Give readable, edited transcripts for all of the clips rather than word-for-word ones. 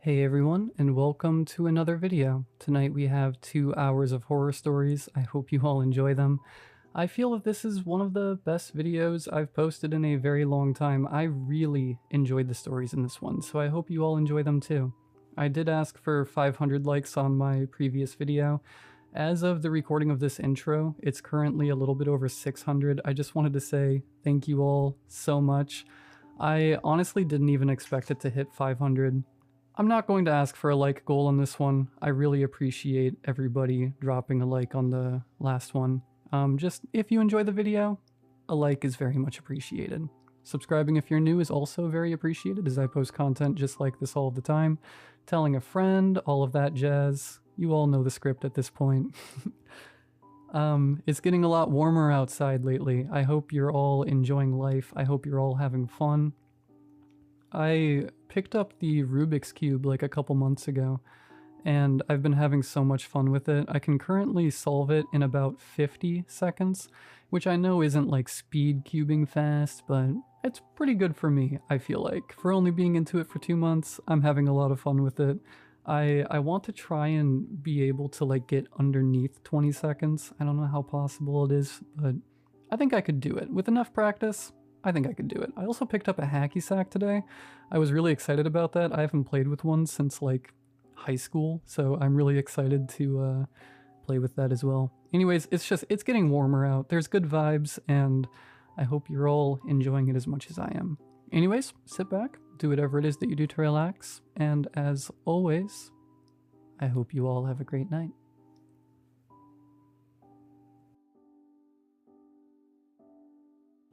Hey everyone, and welcome to another video. Tonight we have 2 hours of horror stories. I hope you all enjoy them. I feel that this is one of the best videos I've posted in a very long time. I really enjoyed the stories in this one, so I hope you all enjoy them too. I did ask for 500 likes on my previous video. As of the recording of this intro, it's currently a little bit over 600. I just wanted to say thank you all so much. I honestly didn't even expect it to hit 500. I'm not going to ask for a like goal on this one. I really appreciate everybody dropping a like on the last one. Just if you enjoy the video, a like is very much appreciated. Subscribing if you're new is also very appreciated, as I post content just like this all the time. Telling a friend, all of that jazz. You all know the script at this point. It's getting a lot warmer outside lately. I hope you're all enjoying life. I hope you're all having fun. I picked up the Rubik's Cube like a couple months ago, and I've been having so much fun with it. I can currently solve it in about 50 seconds, which I know isn't like speed cubing fast, but it's pretty good for me, I feel like. For only being into it for 2 months, I'm having a lot of fun with it. I want to try and be able to like get underneath 20 seconds. I don't know how possible it is, but I think I could do it. With enough practice, I think I could do it. I also picked up a hacky sack today. I was really excited about that. I haven't played with one since like high school, so I'm really excited to play with that as well. Anyways, it's getting warmer out. There's good vibes, and I hope you're all enjoying it as much as I am. Anyways, sit back, do whatever it is that you do to relax, and as always, I hope you all have a great night.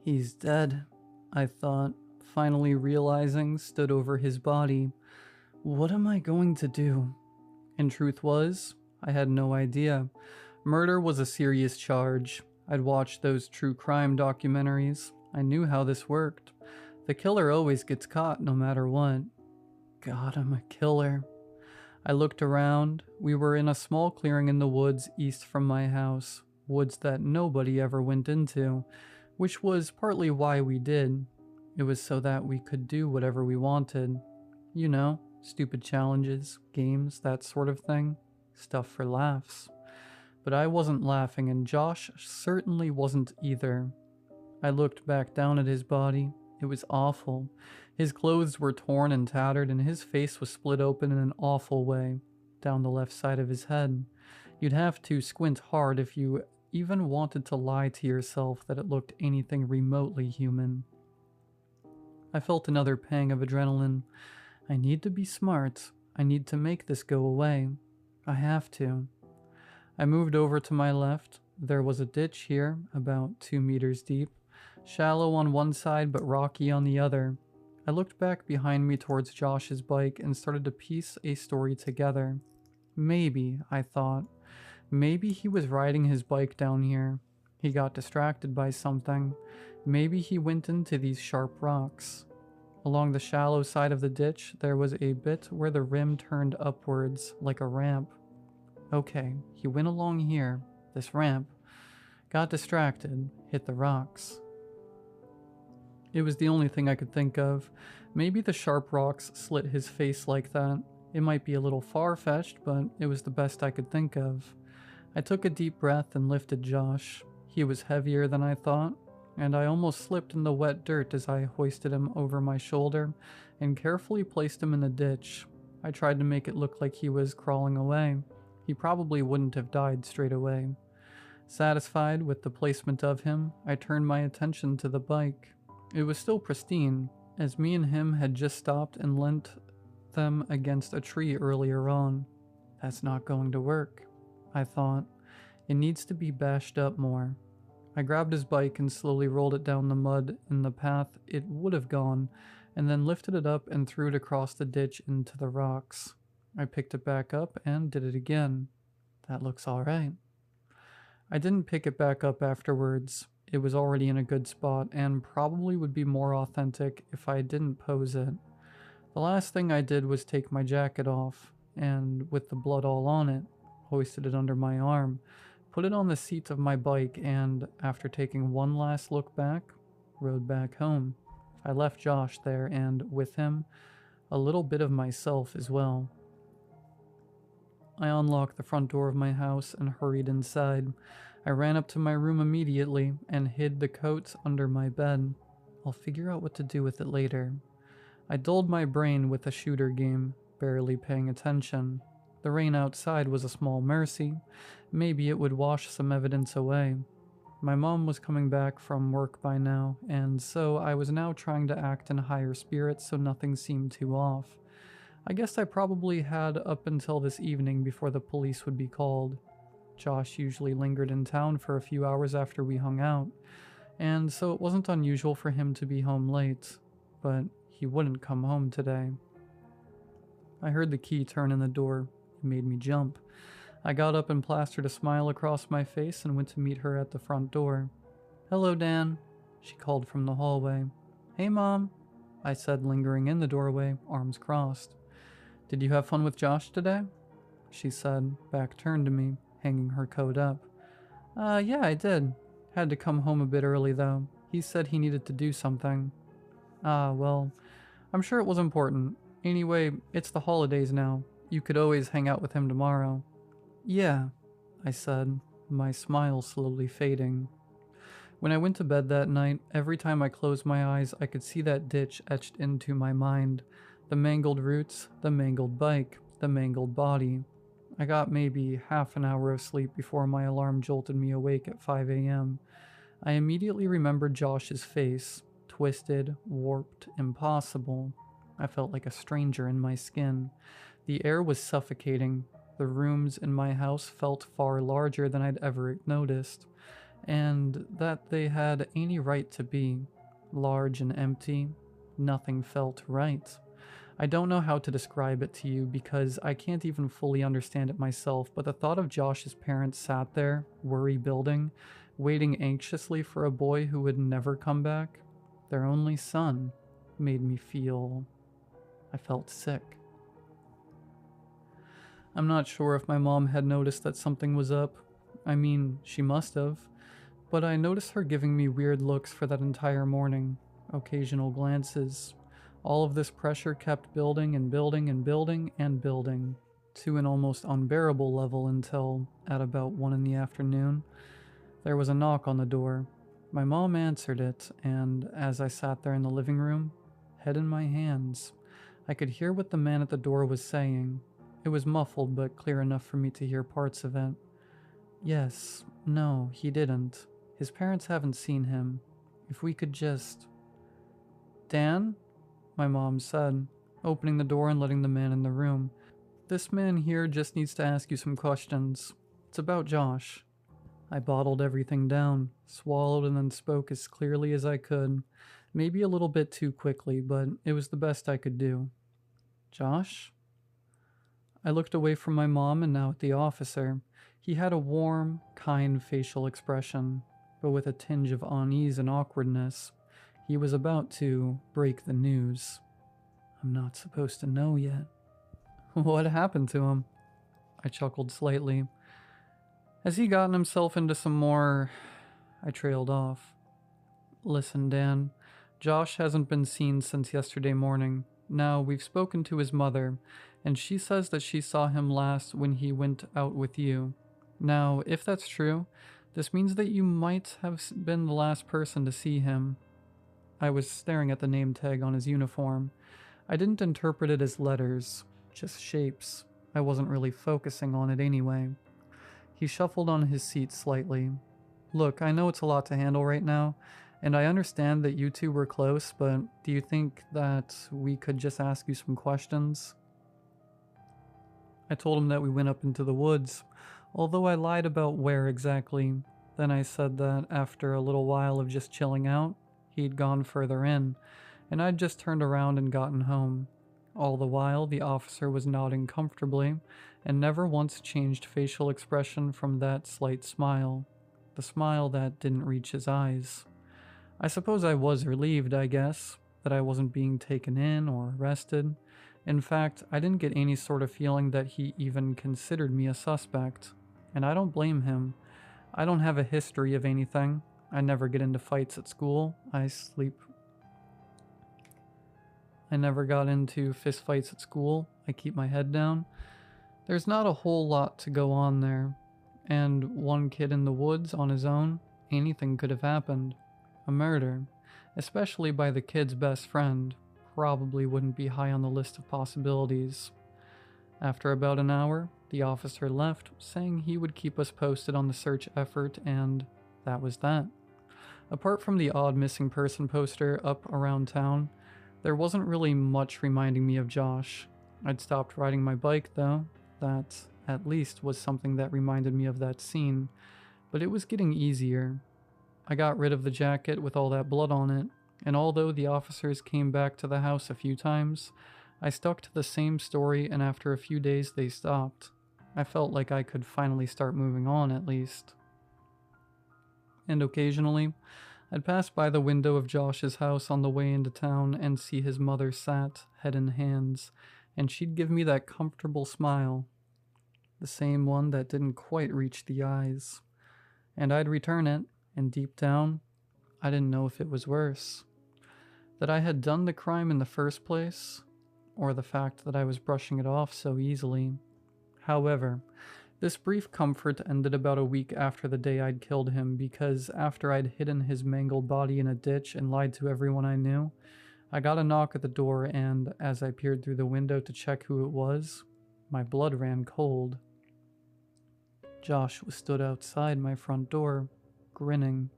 He's dead, I thought, finally realizing, stood over his body. What am I going to do? And truth was, I had no idea. Murder was a serious charge. I'd watched those true crime documentaries. I knew how this worked. The killer always gets caught no matter what. God, I'm a killer. I looked around. We were in a small clearing in the woods east from my house, woods that nobody ever went into, which was partly why we did. It was so that we could do whatever we wanted. You know, stupid challenges, games, that sort of thing. Stuff for laughs. But I wasn't laughing, and Josh certainly wasn't either. I looked back down at his body. It was awful. His clothes were torn and tattered, and his face was split open in an awful way, down the left side of his head. You'd have to squint hard if you even wanted to lie to yourself that it looked anything remotely human. I felt another pang of adrenaline. I need to be smart. I need to make this go away. I have to. I moved over to my left. There was a ditch here, about 2 meters deep. Shallow on one side but rocky on the other. I looked back behind me towards Josh's bike and started to piece a story together. Maybe, I thought. Maybe he was riding his bike down here. He got distracted by something. Maybe he went into these sharp rocks. Along the shallow side of the ditch, there was a bit where the rim turned upwards, like a ramp. Okay, he went along here, this ramp, got distracted, hit the rocks. It was the only thing I could think of. Maybe the sharp rocks slit his face like that. It might be a little far-fetched, but it was the best I could think of. I took a deep breath and lifted Josh. He was heavier than I thought, and I almost slipped in the wet dirt as I hoisted him over my shoulder and carefully placed him in the ditch. I tried to make it look like he was crawling away. He probably wouldn't have died straight away. Satisfied with the placement of him, I turned my attention to the bike. It was still pristine, as me and him had just stopped and leant them against a tree earlier on. That's not going to work, I thought. It needs to be bashed up more. I grabbed his bike and slowly rolled it down the mud in the path it would have gone, and then lifted it up and threw it across the ditch into the rocks. I picked it back up and did it again. That looks alright. I didn't pick it back up afterwards. It was already in a good spot and probably would be more authentic if I didn't pose it. The last thing I did was take my jacket off, and with the blood all on it, hoisted it under my arm, put it on the seat of my bike, and, after taking one last look back, rode back home. I left Josh there, and with him, a little bit of myself as well. I unlocked the front door of my house and hurried inside. I ran up to my room immediately and hid the coat under my bed. I'll figure out what to do with it later. I dulled my brain with a shooter game, barely paying attention. The rain outside was a small mercy. Maybe it would wash some evidence away. My mom was coming back from work by now, and so I was now trying to act in higher spirits so nothing seemed too off. I guess I probably had up until this evening before the police would be called. Josh usually lingered in town for a few hours after we hung out, and so it wasn't unusual for him to be home late, but he wouldn't come home today. I heard the key turn in the door. It made me jump. I got up and plastered a smile across my face and went to meet her at the front door. "Hello, Dan," she called from the hallway. "Hey, Mom," I said, lingering in the doorway, arms crossed. "Did you have fun with Josh today?" she said, back turned to me, hanging her coat up. Yeah, I did. Had to come home a bit early, though. He said he needed to do something." Well, I'm sure it was important. Anyway, it's the holidays now. You could always hang out with him tomorrow." "Yeah," I said, my smile slowly fading. When I went to bed that night, every time I closed my eyes, I could see that ditch etched into my mind. The mangled roots, the mangled bike, the mangled body. I got maybe half an hour of sleep before my alarm jolted me awake at 5 a.m. I immediately remembered Josh's face. Twisted, warped, impossible. I felt like a stranger in my skin. The air was suffocating. The rooms in my house felt far larger than I'd ever noticed, and that they had any right to be. Large and empty. Nothing felt right. I don't know how to describe it to you because I can't even fully understand it myself, but the thought of Josh's parents sat there, worry building, waiting anxiously for a boy who would never come back, their only son, made me feel... I felt sick. I'm not sure if my mom had noticed that something was up. I mean, she must have. But I noticed her giving me weird looks for that entire morning. Occasional glances. All of this pressure kept building and building and building and building, to an almost unbearable level until, at about 1 in the afternoon, there was a knock on the door. My mom answered it, and as I sat there in the living room, head in my hands, I could hear what the man at the door was saying. It was muffled, but clear enough for me to hear parts of it. "Yes, no, he didn't. His parents haven't seen him. If we could just..." "Dan?" my mom said, opening the door and letting the man in the room. "This man here just needs to ask you some questions. It's about Josh." I bottled everything down, swallowed, and then spoke as clearly as I could. Maybe a little bit too quickly, but it was the best I could do. "Josh?" I looked away from my mom and now at the officer. He had a warm, kind facial expression, but with a tinge of unease and awkwardness. He was about to break the news. "I'm not supposed to know yet." "What happened to him?" I chuckled slightly. "Has he gotten himself into some more..." I trailed off. "Listen, Dan. Josh hasn't been seen since yesterday morning. Now, we've spoken to his mother, and she says that she saw him last when he went out with you. Now, if that's true, this means that you might have been the last person to see him." I was staring at the name tag on his uniform. I didn't interpret it as letters, just shapes. I wasn't really focusing on it anyway. He shuffled on his seat slightly. "Look, I know it's a lot to handle right now, and I understand that you two were close, but do you think that we could just ask you some questions?" I told him that we went up into the woods, although I lied about where exactly. Then I said that after a little while of just chilling out, he'd gone further in, and I'd just turned around and gotten home. All the while, the officer was nodding comfortably, and never once changed facial expression from that slight smile, the smile that didn't reach his eyes. I suppose I was relieved, I guess, that I wasn't being taken in or arrested. In fact, I didn't get any sort of feeling that he even considered me a suspect, and I don't blame him. I don't have a history of anything. I never get into fights at school. I I never got into fistfights at school. I keep my head down. There's not a whole lot to go on there. And one kid in the woods on his own, anything could have happened. A murder, especially by the kid's best friend, probably wouldn't be high on the list of possibilities. After about an hour, the officer left, saying he would keep us posted on the search effort, and that was that. Apart from the odd missing person poster up around town, there wasn't really much reminding me of Josh. I'd stopped riding my bike, though. That, at least, was something that reminded me of that scene, but it was getting easier. I got rid of the jacket with all that blood on it, and although the officers came back to the house a few times, I stuck to the same story, and after a few days they stopped. I felt like I could finally start moving on, at least. And occasionally, I'd pass by the window of Josh's house on the way into town and see his mother sat, head in hands, and she'd give me that comfortable smile. The same one that didn't quite reach the eyes. And I'd return it, and deep down, I didn't know if it was worse. That I had done the crime in the first place, or the fact that I was brushing it off so easily. However, this brief comfort ended about a week after the day I'd killed him, because after I'd hidden his mangled body in a ditch and lied to everyone I knew, I got a knock at the door, and as I peered through the window to check who it was, my blood ran cold. Josh stood outside my front door, grinning.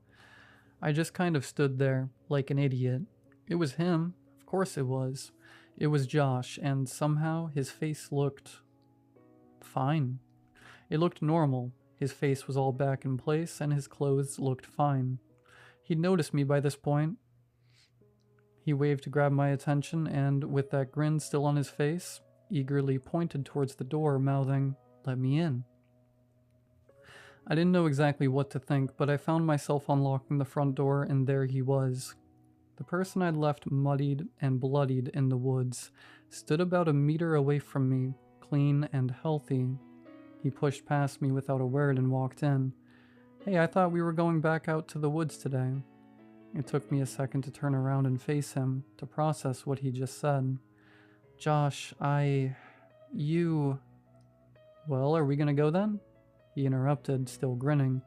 I just kind of stood there, like an idiot. It was him. Of course it was. It was Josh, and somehow his face looked fine. It looked normal. His face was all back in place, and his clothes looked fine. He'd noticed me by this point. He waved to grab my attention, and with that grin still on his face, eagerly pointed towards the door, mouthing, "Let me in." I didn't know exactly what to think, but I found myself unlocking the front door, and there he was. The person I'd left muddied and bloodied in the woods stood about a meter away from me, clean and healthy. He pushed past me without a word and walked in. "Hey, I thought we were going back out to the woods today." It took me a second to turn around and face him, to process what he just said. "Josh, you... Well, are we gonna go then?" He interrupted, still grinning,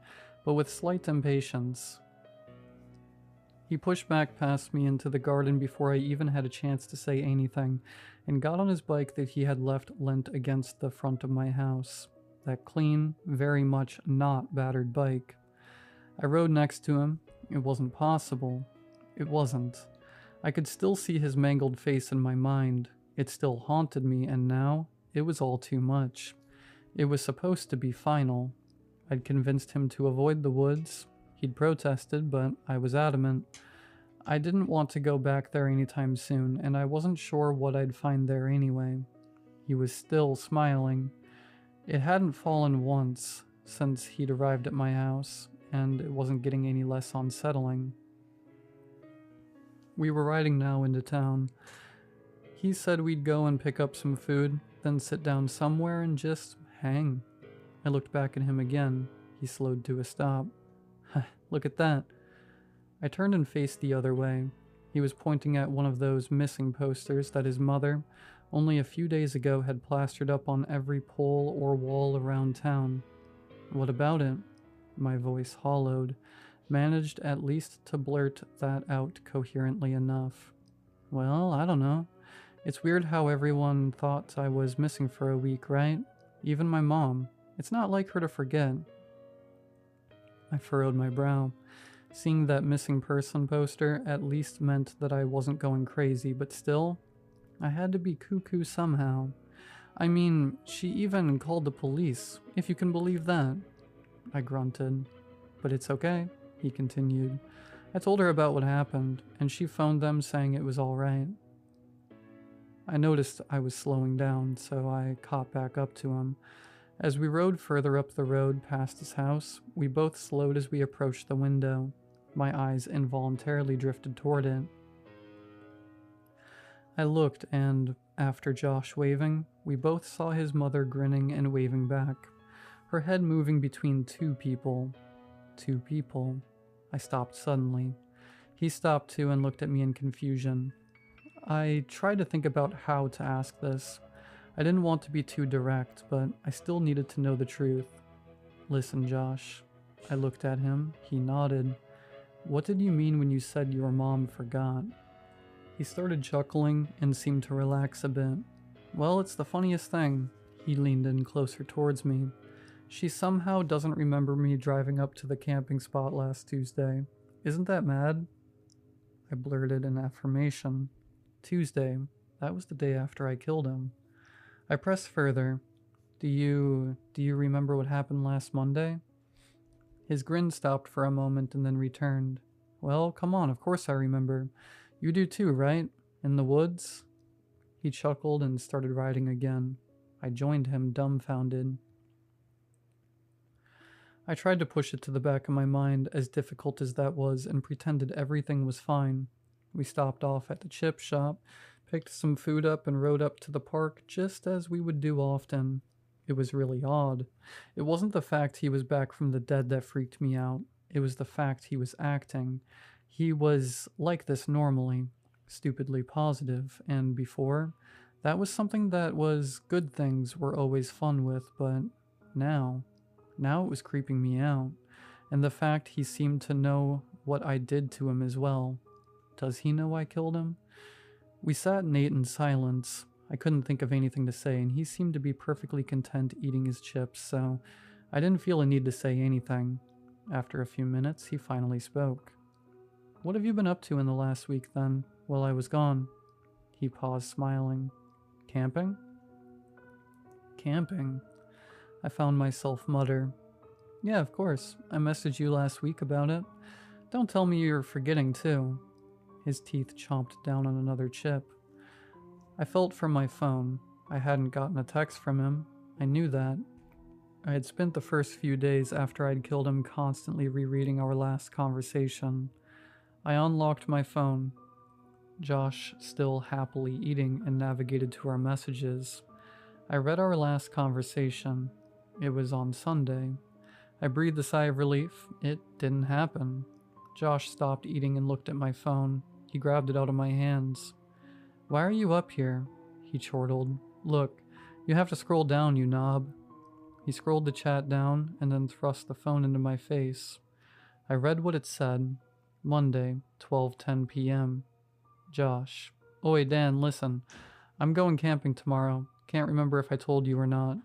but with slight impatience. He pushed back past me into the garden before I even had a chance to say anything, and got on his bike that he had left leant against the front of my house. That clean, very much not battered bike. I rode next to him. It wasn't possible. It wasn't. I could still see his mangled face in my mind. It still haunted me, and now it was all too much. It was supposed to be final. I'd convinced him to avoid the woods. He'd protested, but I was adamant. I didn't want to go back there anytime soon, and I wasn't sure what I'd find there anyway. He was still smiling. It hadn't fallen once since he'd arrived at my house, and it wasn't getting any less unsettling. We were riding now into town. He said we'd go and pick up some food, then sit down somewhere and just hang. I looked back at him again. He slowed to a stop. "Look at that." I turned and faced the other way. He was pointing at one of those missing posters that his mother, only a few days ago, had plastered up on every pole or wall around town. "What about it?" My voice hollowed, managed at least to blurt that out coherently enough. "Well, I don't know. It's weird how everyone thought I was missing for a week, right? Even my mom. It's not like her to forget." I furrowed my brow. Seeing that missing person poster at least meant that I wasn't going crazy, but still, I had to be cuckoo somehow. I mean, she even called the police, if you can believe that. I grunted. "But it's okay," he continued. "I told her about what happened, and she phoned them saying it was all right." I noticed I was slowing down, so I caught back up to him. As we rode further up the road past his house, we both slowed as we approached the window. My eyes involuntarily drifted toward it. I looked, and, after Josh waving, we both saw his mother grinning and waving back, her head moving between two people. Two people. I stopped suddenly. He stopped too and looked at me in confusion. I tried to think about how to ask this. I didn't want to be too direct, but I still needed to know the truth. Listen, Josh. I looked at him. He nodded. What did you mean when you said your mom forgot? He started chuckling and seemed to relax a bit. Well, it's the funniest thing. He leaned in closer towards me. She somehow doesn't remember me driving up to the camping spot last Tuesday. Isn't that mad? I blurted in affirmation. Tuesday. That was the day after I killed him. I pressed further. Do you remember what happened last Monday? His grin stopped for a moment and then returned. Well, come on, of course I remember. You do too, right? In the woods? He chuckled and started riding again. I joined him, dumbfounded. I tried to push it to the back of my mind, as difficult as that was, and pretended everything was fine. We stopped off at the chip shop, picked some food up, and rode up to the park just as we would do often. It was really odd. It wasn't the fact he was back from the dead that freaked me out. It was the fact he was acting. He was like this normally, stupidly positive, and before, that was something that was good things were always fun with, but now it was creeping me out. And the fact he seemed to know what I did to him as well. Does he know I killed him? We sat and ate in silence. I couldn't think of anything to say, and he seemed to be perfectly content eating his chips, so I didn't feel a need to say anything. After a few minutes, he finally spoke. What have you been up to in the last week, then, while I was gone? He paused, smiling. Camping? Camping? I found myself mutter. Yeah, of course. I messaged you last week about it. Don't tell me you're forgetting, too. His teeth chomped down on another chip. I felt for my phone. I hadn't gotten a text from him. I knew that. I had spent the first few days after I'd killed him constantly rereading our last conversation. I unlocked my phone. Josh still happily eating and navigated to our messages. I read our last conversation. It was on Sunday. I breathed a sigh of relief. It didn't happen. Josh stopped eating and looked at my phone. He grabbed it out of my hands. Why are you up here? He chortled. Look, you have to scroll down, you knob. He scrolled the chat down and then thrust the phone into my face. I read what it said. Monday, 12:10 p.m. Josh. Oi, Dan, listen. I'm going camping tomorrow. Can't remember if I told you or not.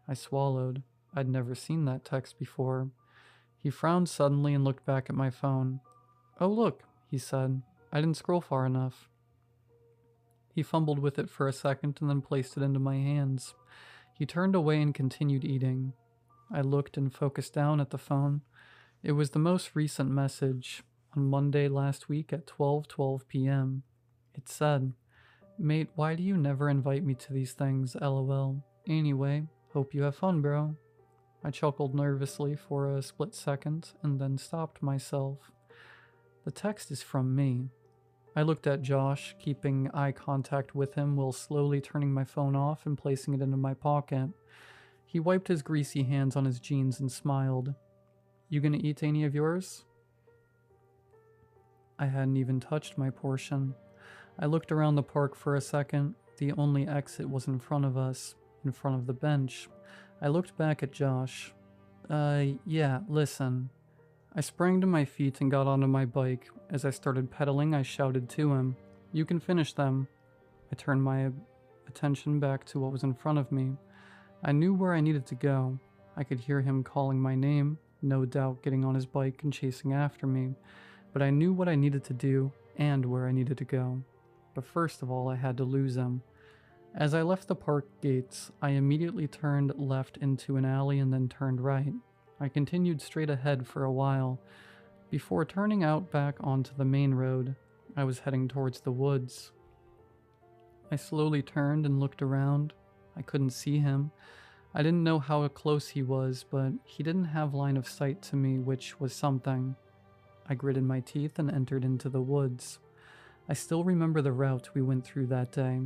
I swallowed. I'd never seen that text before. He frowned suddenly and looked back at my phone. Oh, look, he said. I didn't scroll far enough. He fumbled with it for a second and then placed it into my hands. He turned away and continued eating. I looked and focused down at the phone. It was the most recent message, on Monday last week at 12:12 p.m. It said, Mate, why do you never invite me to these things, lol. Anyway, hope you have fun, bro. I chuckled nervously for a split second and then stopped myself. The text is from me. I looked at Josh, keeping eye contact with him while slowly turning my phone off and placing it into my pocket. He wiped his greasy hands on his jeans and smiled. You gonna eat any of yours? I hadn't even touched my portion. I looked around the park for a second. The only exit was in front of us, in front of the bench. I looked back at Josh. Yeah, listen. I sprang to my feet and got onto my bike. As I started pedaling, I shouted to him, You can finish them. I turned my attention back to what was in front of me. I knew where I needed to go. I could hear him calling my name, no doubt getting on his bike and chasing after me. But I knew what I needed to do and where I needed to go. But first of all, I had to lose him. As I left the park gates, I immediately turned left into an alley and then turned right. I continued straight ahead for a while. Before turning out back onto the main road, I was heading towards the woods. I slowly turned and looked around. I couldn't see him. I didn't know how close he was, but he didn't have line of sight to me, which was something. I gritted my teeth and entered into the woods. I still remember the route we went through that day.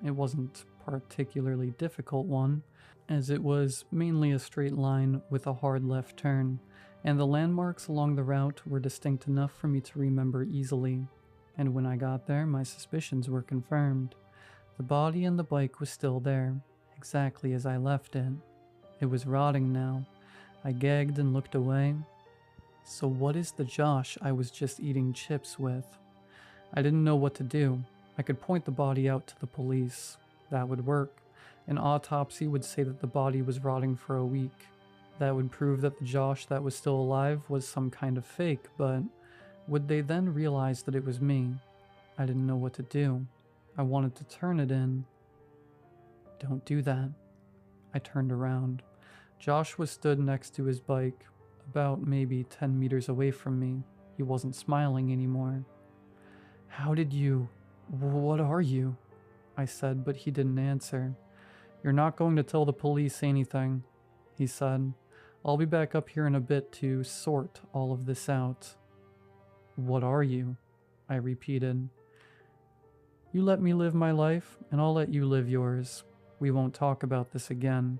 It wasn't a particularly difficult one, as it was mainly a straight line with a hard left turn, and the landmarks along the route were distinct enough for me to remember easily. And when I got there, my suspicions were confirmed. The body and the bike was still there, exactly as I left it. It was rotting now. I gagged and looked away. So what is the Josh I was just eating chips with? I didn't know what to do. I could point the body out to the police. That would work. An autopsy would say that the body was rotting for a week. That would prove that the Josh that was still alive was some kind of fake, but would they then realize that it was me? I didn't know what to do. I wanted to turn it in. Don't do that. I turned around. Josh was stood next to his bike, about maybe 10 meters away from me. He wasn't smiling anymore. How did you... What are you? I said, but he didn't answer. You're not going to tell the police anything, he said. I'll be back up here in a bit to sort all of this out. What are you? I repeated. You let me live my life, and I'll let you live yours. We won't talk about this again.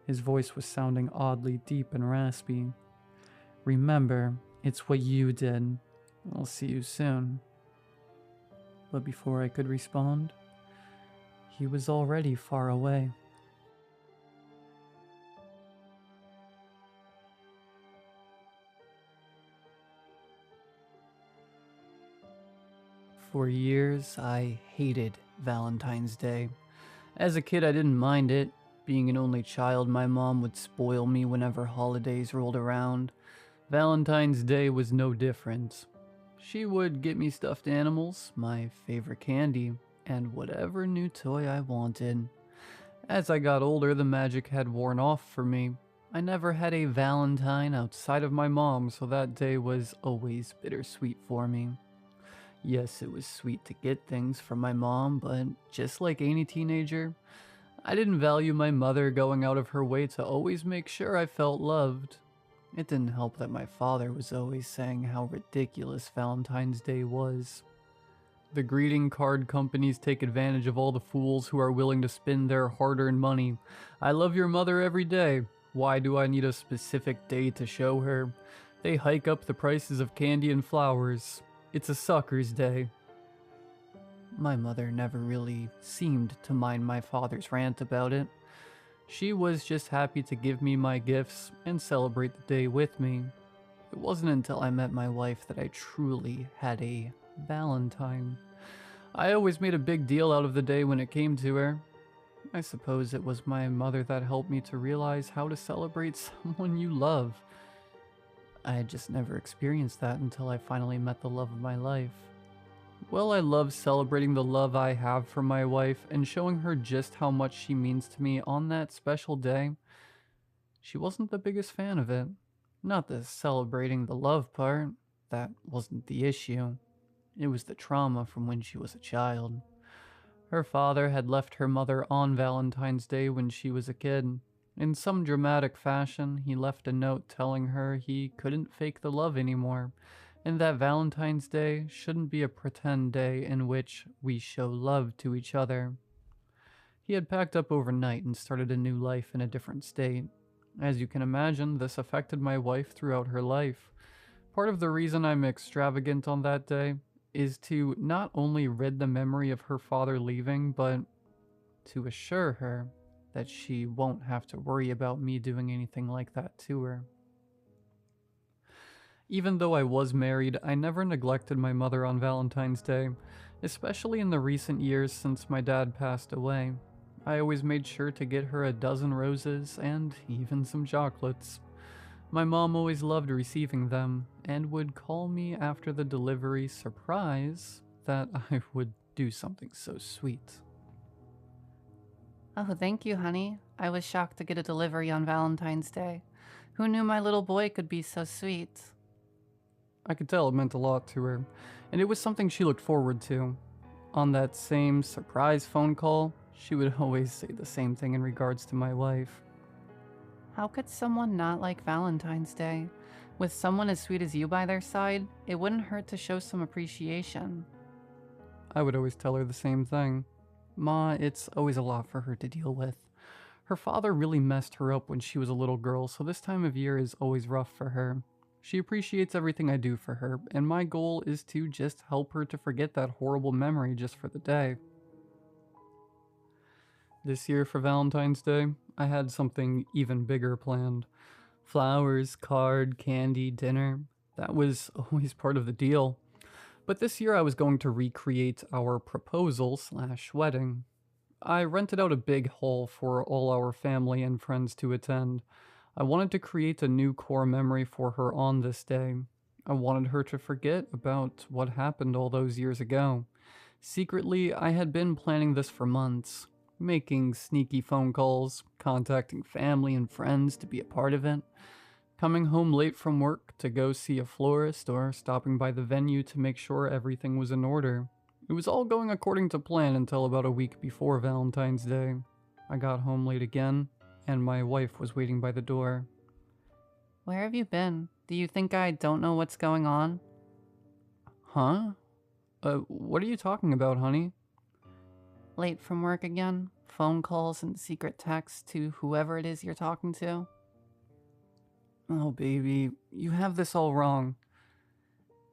His voice was sounding oddly deep and raspy. Remember, it's what you did. I'll see you soon. But before I could respond, he was already far away. For years, I hated Valentine's Day. As a kid, I didn't mind it. Being an only child, my mom would spoil me whenever holidays rolled around. Valentine's Day was no different. She would get me stuffed animals, my favorite candy, and whatever new toy I wanted. As I got older, the magic had worn off for me. I never had a Valentine outside of my mom, so that day was always bittersweet for me. Yes, it was sweet to get things from my mom, but just like any teenager, I didn't value my mother going out of her way to always make sure I felt loved. It didn't help that my father was always saying how ridiculous Valentine's Day was. The greeting card companies take advantage of all the fools who are willing to spend their hard-earned money. I love your mother every day. Why do I need a specific day to show her? They hike up the prices of candy and flowers. It's a sucker's day. My mother never really seemed to mind my father's rant about it. She was just happy to give me my gifts and celebrate the day with me. It wasn't until I met my wife that I truly had a Valentine. I always made a big deal out of the day when it came to her. I suppose it was my mother that helped me to realize how to celebrate someone you love. I had just never experienced that until I finally met the love of my life. Well, I love celebrating the love I have for my wife and showing her just how much she means to me on that special day. She wasn't the biggest fan of it. Not the celebrating the love part. That wasn't the issue. It was the trauma from when she was a child. Her father had left her mother on Valentine's Day when she was a kid. In some dramatic fashion, he left a note telling her he couldn't fake the love anymore, and that Valentine's Day shouldn't be a pretend day in which we show love to each other. He had packed up overnight and started a new life in a different state. As you can imagine, this affected my wife throughout her life. Part of the reason I'm extravagant on that day is to not only rid the memory of her father leaving, but to assure her that she won't have to worry about me doing anything like that to her. Even though I was married, I never neglected my mother on Valentine's Day, especially in the recent years since my dad passed away. I always made sure to get her a dozen roses and even some chocolates. My mom always loved receiving them and would call me after the delivery surprise that I would do something so sweet. Oh, thank you, honey. I was shocked to get a delivery on Valentine's Day. Who knew my little boy could be so sweet? I could tell it meant a lot to her, and it was something she looked forward to. On that same surprise phone call, she would always say the same thing in regards to my wife. How could someone not like Valentine's Day? With someone as sweet as you by their side, it wouldn't hurt to show some appreciation. I would always tell her the same thing. Ma, it's always a lot for her to deal with. Her father really messed her up when she was a little girl, so this time of year is always rough for her. She appreciates everything I do for her, and my goal is to just help her to forget that horrible memory just for the day. This year for Valentine's Day, I had something even bigger planned. Flowers, card, candy, dinner. That was always part of the deal. But this year I was going to recreate our proposal/wedding. I rented out a big hall for all our family and friends to attend. I wanted to create a new core memory for her on this day. I wanted her to forget about what happened all those years ago. Secretly, I had been planning this for months, making sneaky phone calls, contacting family and friends to be a part of it, coming home late from work to go see a florist, or stopping by the venue to make sure everything was in order. It was all going according to plan until about a week before Valentine's Day. I got home late again, and my wife was waiting by the door. Where have you been? Do you think I don't know what's going on? Huh? What are you talking about, honey? Late from work again? Phone calls and secret texts to whoever it is you're talking to? Oh, baby, you have this all wrong.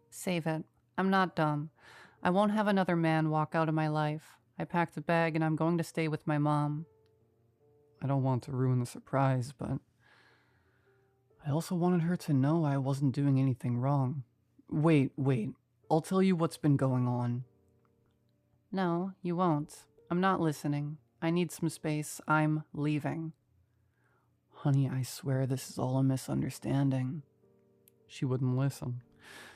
Save it. I'm not dumb. I won't have another man walk out of my life. I packed a bag and I'm going to stay with my mom. I don't want to ruin the surprise, but I also wanted her to know I wasn't doing anything wrong. Wait. I'll tell you what's been going on. No, you won't. I'm not listening. I need some space. I'm leaving. Honey, I swear this is all a misunderstanding. She wouldn't listen.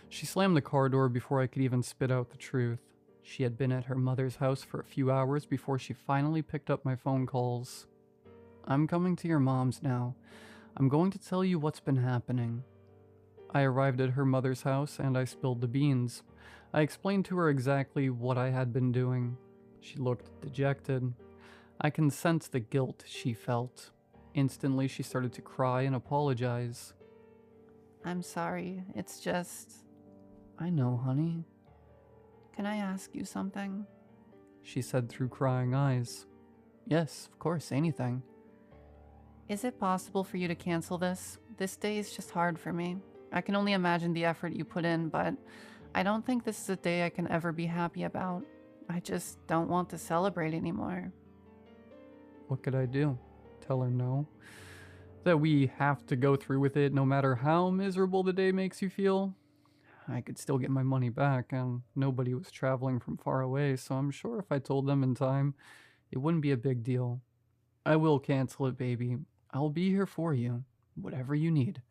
She slammed the car door before I could even spit out the truth. She had been at her mother's house for a few hours before she finally picked up my phone calls. I'm coming to your mom's now. I'm going to tell you what's been happening. I arrived at her mother's house and I spilled the beans. I explained to her exactly what I had been doing. She looked dejected. I can sense the guilt she felt. Instantly, she started to cry and apologize. I'm sorry. It's just... I know, honey, Can I ask you something? she said through crying eyes. Yes, of course, anything. Is it possible for you to cancel this? This day is just hard for me. I can only imagine the effort you put in, but I don't think this is a day I can ever be happy about. I just don't want to celebrate anymore. What could I do? Tell her no? That we have to go through with it no matter how miserable the day makes you feel? I could still get my money back, and nobody was traveling from far away, so I'm sure if I told them in time, it wouldn't be a big deal. I will cancel it, baby. I'll be here for you, whatever you need.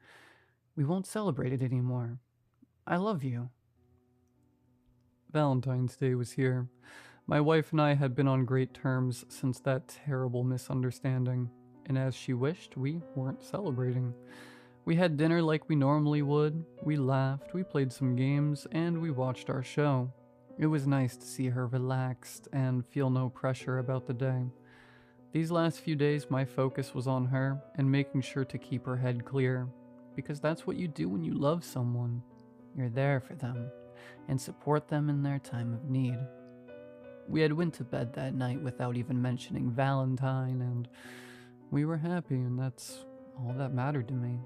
We won't celebrate it anymore. I love you. Valentine's Day was here. My wife and I had been on great terms since that terrible misunderstanding, and as she wished, we weren't celebrating. We had dinner like we normally would, we laughed, we played some games, and we watched our show. It was nice to see her relaxed and feel no pressure about the day. These last few days, my focus was on her and making sure to keep her head clear, because that's what you do when you love someone. You're there for them and support them in their time of need. We had went to bed that night without even mentioning Valentine, and we were happy, and that's all that mattered to me.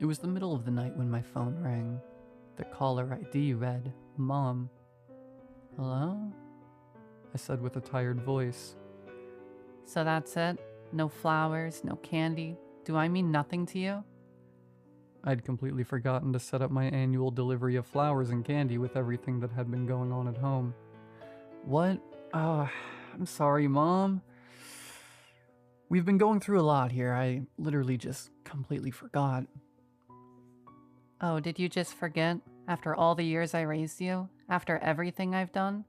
It was the middle of the night when my phone rang. The caller ID read, "Mom." "Hello?" I said with a tired voice. So that's it? No flowers, no candy? Do I mean nothing to you? I'd completely forgotten to set up my annual delivery of flowers and candy with everything that had been going on at home. What? I'm sorry, Mom. We've been going through a lot here. I literally just completely forgot. Oh, did you just forget? After all the years I raised you? After everything I've done?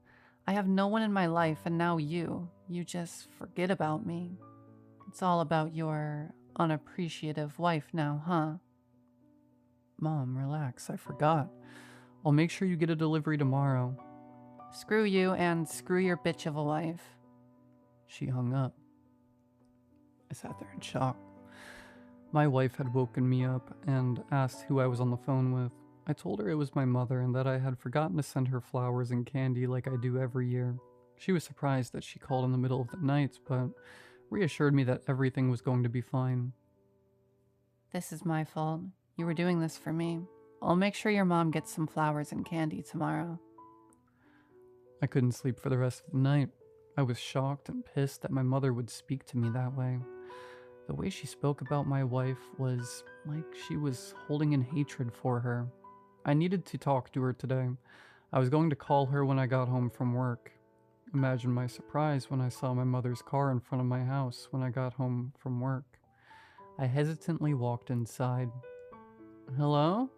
I have no one in my life, and now you just forget about me. It's all about your unappreciative wife now, huh? Mom, relax. I forgot. I'll make sure you get a delivery tomorrow. Screw you and screw your bitch of a wife. She hung up. I sat there in shock. My wife had woken me up and asked who I was on the phone with. I told her it was my mother and that I had forgotten to send her flowers and candy like I do every year. She was surprised that she called in the middle of the night, but reassured me that everything was going to be fine. This is my fault. You were doing this for me. I'll make sure your mom gets some flowers and candy tomorrow. I couldn't sleep for the rest of the night. I was shocked and pissed that my mother would speak to me that way. The way she spoke about my wife was like she was holding in hatred for her. I needed to talk to her today. I was going to call her when I got home from work. Imagine my surprise when I saw my mother's car in front of my house when I got home from work. I hesitantly walked inside. Hello?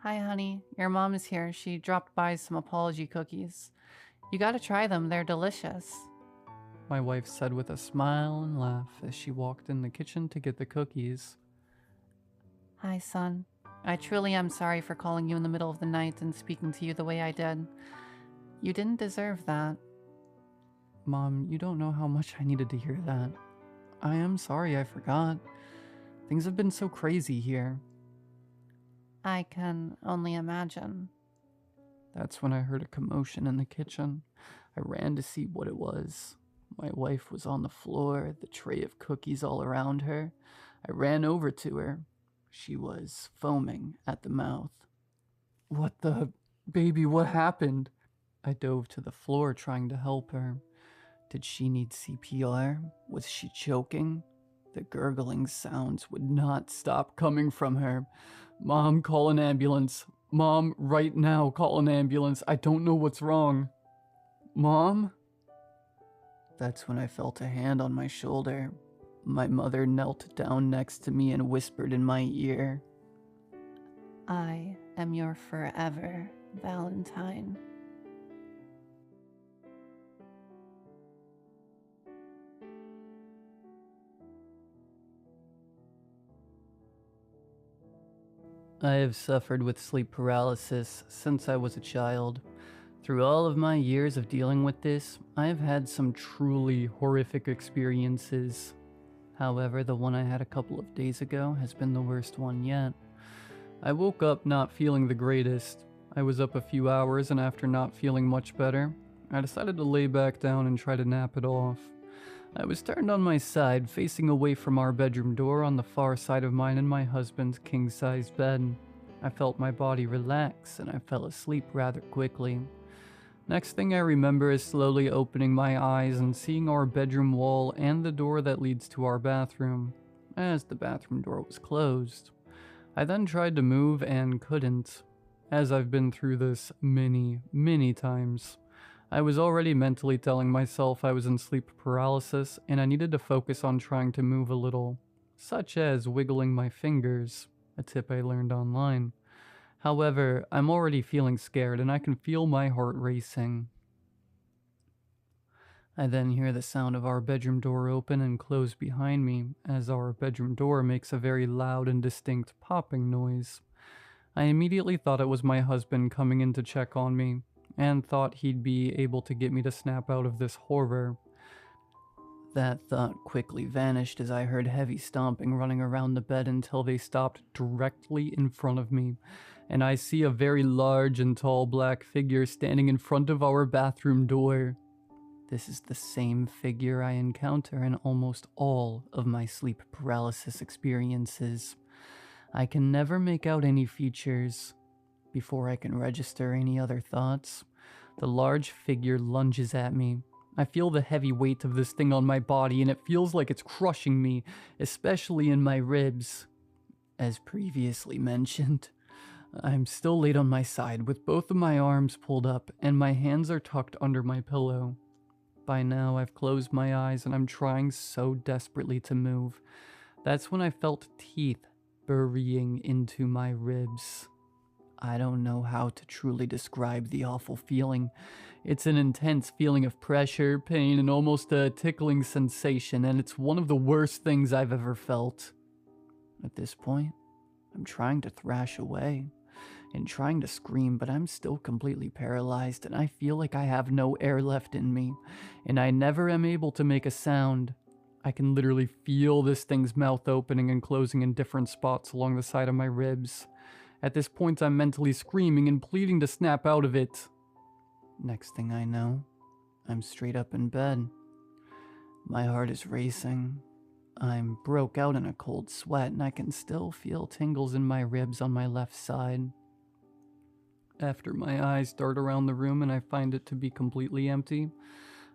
Hi, honey. Your mom is here. She dropped by some apology cookies. You gotta try them. They're delicious. My wife said with a smile and laugh as she walked in the kitchen to get the cookies. Hi, son. I truly am sorry for calling you in the middle of the night and speaking to you the way I did. You didn't deserve that. Mom, you don't know how much I needed to hear that. I am sorry I forgot. Things have been so crazy here. I can only imagine. That's when I heard a commotion in the kitchen. I ran to see what it was. My wife was on the floor, the tray of cookies all around her. I ran over to her. She was foaming at the mouth. What the... Baby, what happened? I dove to the floor trying to help her. Did she need CPR? Was she choking? The gurgling sounds would not stop coming from her. Mom, call an ambulance. Mom, right now, call an ambulance. I don't know what's wrong. Mom? That's when I felt a hand on my shoulder. My mother knelt down next to me and whispered in my ear. I am your forever Valentine. I have suffered with sleep paralysis since I was a child. Through all of my years of dealing with this, I have had some truly horrific experiences. However, the one I had a couple of days ago has been the worst one yet. I woke up not feeling the greatest. I was up a few hours, and after not feeling much better, I decided to lay back down and try to nap it off. I was turned on my side, facing away from our bedroom door on the far side of mine and my husband's king-sized bed. I felt my body relax, and I fell asleep rather quickly. Next thing I remember is slowly opening my eyes and seeing our bedroom wall and the door that leads to our bathroom, as the bathroom door was closed. I then tried to move and couldn't. As I've been through this many times, I was already mentally telling myself I was in sleep paralysis and I needed to focus on trying to move a little, such as wiggling my fingers, a tip I learned online. However, I'm already feeling scared and I can feel my heart racing. I then hear the sound of our bedroom door open and close behind me, as our bedroom door makes a very loud and distinct popping noise. I immediately thought it was my husband coming in to check on me, and thought he'd be able to get me to snap out of this horror. That thought quickly vanished as I heard heavy stomping running around the bed until they stopped directly in front of me, and I see a very large and tall black figure standing in front of our bathroom door. This is the same figure I encounter in almost all of my sleep paralysis experiences. I can never make out any features. Before I can register any other thoughts, the large figure lunges at me. I feel the heavy weight of this thing on my body, and it feels like it's crushing me, especially in my ribs. As previously mentioned, I'm still laid on my side with both of my arms pulled up, and my hands are tucked under my pillow. By now, I've closed my eyes, and I'm trying so desperately to move. That's when I felt teeth burying into my ribs. I don't know how to truly describe the awful feeling. It's an intense feeling of pressure, pain, and almost a tickling sensation, and it's one of the worst things I've ever felt. At this point, I'm trying to thrash away and trying to scream, but I'm still completely paralyzed, and I feel like I have no air left in me, and I never am able to make a sound. I can literally feel this thing's mouth opening and closing in different spots along the side of my ribs. At this point, I'm mentally screaming and pleading to snap out of it. Next thing I know, I'm straight up in bed. My heart is racing. I'm broke out in a cold sweat and I can still feel tingles in my ribs on my left side. After my eyes dart around the room and I find it to be completely empty,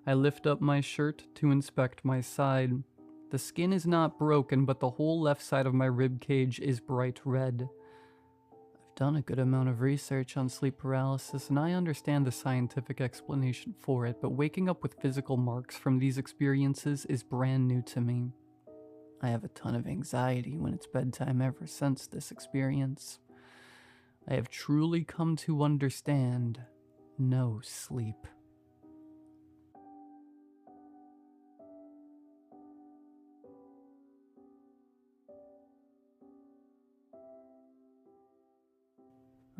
I lift up my shirt to inspect my side. The skin is not broken, but the whole left side of my rib cage is bright red. I've done a good amount of research on sleep paralysis and I understand the scientific explanation for it, but waking up with physical marks from these experiences is brand new to me. I have a ton of anxiety when it's bedtime ever since this experience. I have truly come to understand no sleep.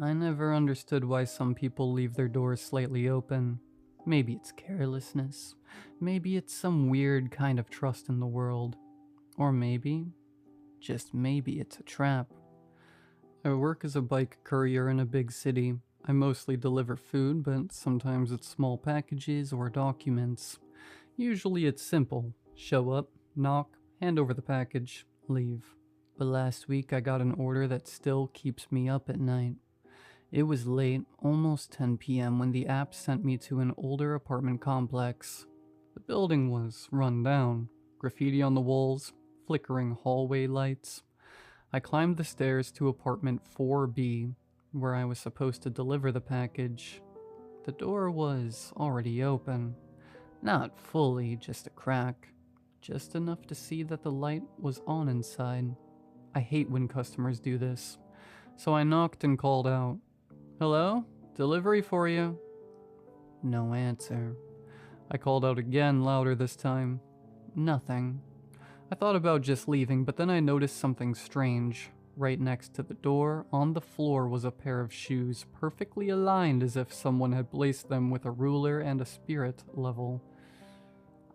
I never understood why some people leave their doors slightly open. Maybe it's carelessness. Maybe it's some weird kind of trust in the world. Or maybe, just maybe, it's a trap. I work as a bike courier in a big city. I mostly deliver food, but sometimes it's small packages or documents. Usually it's simple. Show up, knock, hand over the package, leave. But last week I got an order that still keeps me up at night. It was late, almost 10 p.m. when the app sent me to an older apartment complex. The building was run down, graffiti on the walls, flickering hallway lights. I climbed the stairs to apartment 4B, where I was supposed to deliver the package. The door was already open. Not fully, just a crack. Just enough to see that the light was on inside. I hate when customers do this. So I knocked and called out, "Hello? Delivery for you." No answer. I called out again, louder this time. Nothing. I thought about just leaving, but then I noticed something strange. Right next to the door, on the floor, was a pair of shoes, perfectly aligned as if someone had placed them with a ruler and a spirit level.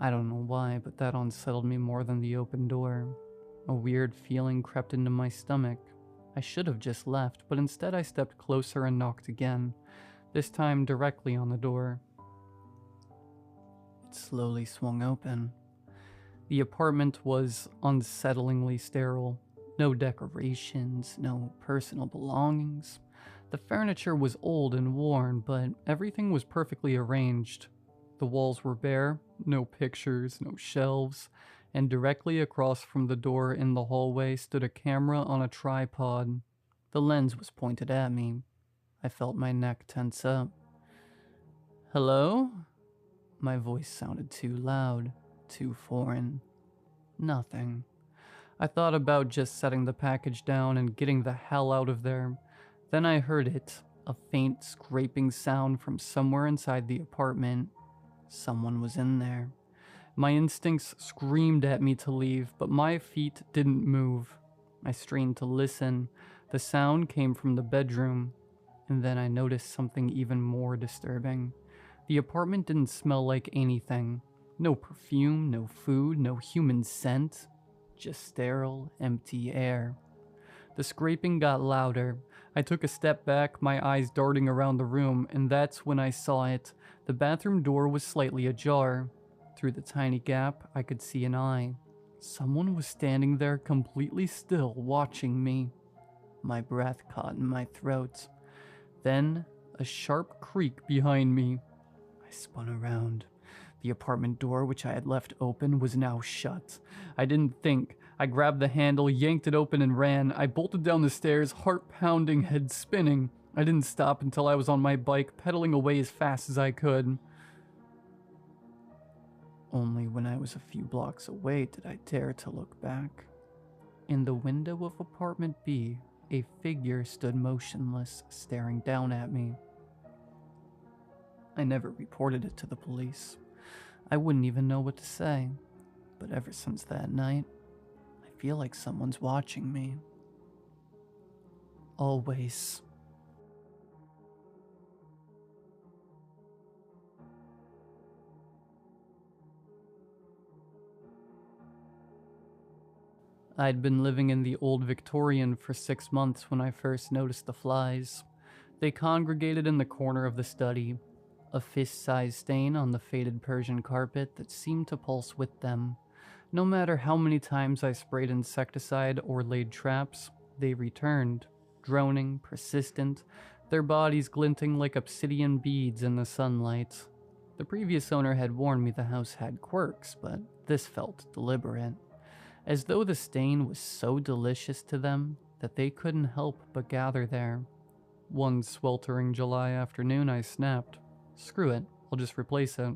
I don't know why, but that unsettled me more than the open door. A weird feeling crept into my stomach. I should have just left, but instead I stepped closer and knocked again, this time directly on the door. It slowly swung open. The apartment was unsettlingly sterile. No decorations, no personal belongings. The furniture was old and worn, but everything was perfectly arranged. The walls were bare, no pictures, no shelves, and directly across from the door in the hallway stood a camera on a tripod. The lens was pointed at me. I felt my neck tense up. "Hello?" My voice sounded too loud, too foreign. Nothing. I thought about just setting the package down and getting the hell out of there. Then I heard it, a faint scraping sound from somewhere inside the apartment. Someone was in there. My instincts screamed at me to leave, but my feet didn't move. I strained to listen. The sound came from the bedroom, and then I noticed something even more disturbing. The apartment didn't smell like anything. No perfume, no food, no human scent. Just sterile, empty air. The scraping got louder. I took a step back, my eyes darting around the room, and that's when I saw it. The bathroom door was slightly ajar. Through the tiny gap, I could see an eye. Someone was standing there completely still, watching me. My breath caught in my throat. Then, a sharp creak behind me. I spun around. The apartment door, which I had left open, was now shut. I didn't think. I grabbed the handle, yanked it open, and ran. I bolted down the stairs, heart pounding, head spinning. I didn't stop until I was on my bike, pedaling away as fast as I could. Only when I was a few blocks away did I dare to look back. In the window of apartment B, a figure stood motionless, staring down at me. I never reported it to the police. I wouldn't even know what to say. But ever since that night, I feel like someone's watching me. Always. I'd been living in the old Victorian for 6 months when I first noticed the flies. They congregated in the corner of the study, a fist-sized stain on the faded Persian carpet that seemed to pulse with them. No matter how many times I sprayed insecticide or laid traps, they returned, droning, persistent, their bodies glinting like obsidian beads in the sunlight. The previous owner had warned me the house had quirks, but this felt deliberate, as though the stain was so delicious to them that they couldn't help but gather there. One sweltering July afternoon, I snapped. Screw it, I'll just replace it.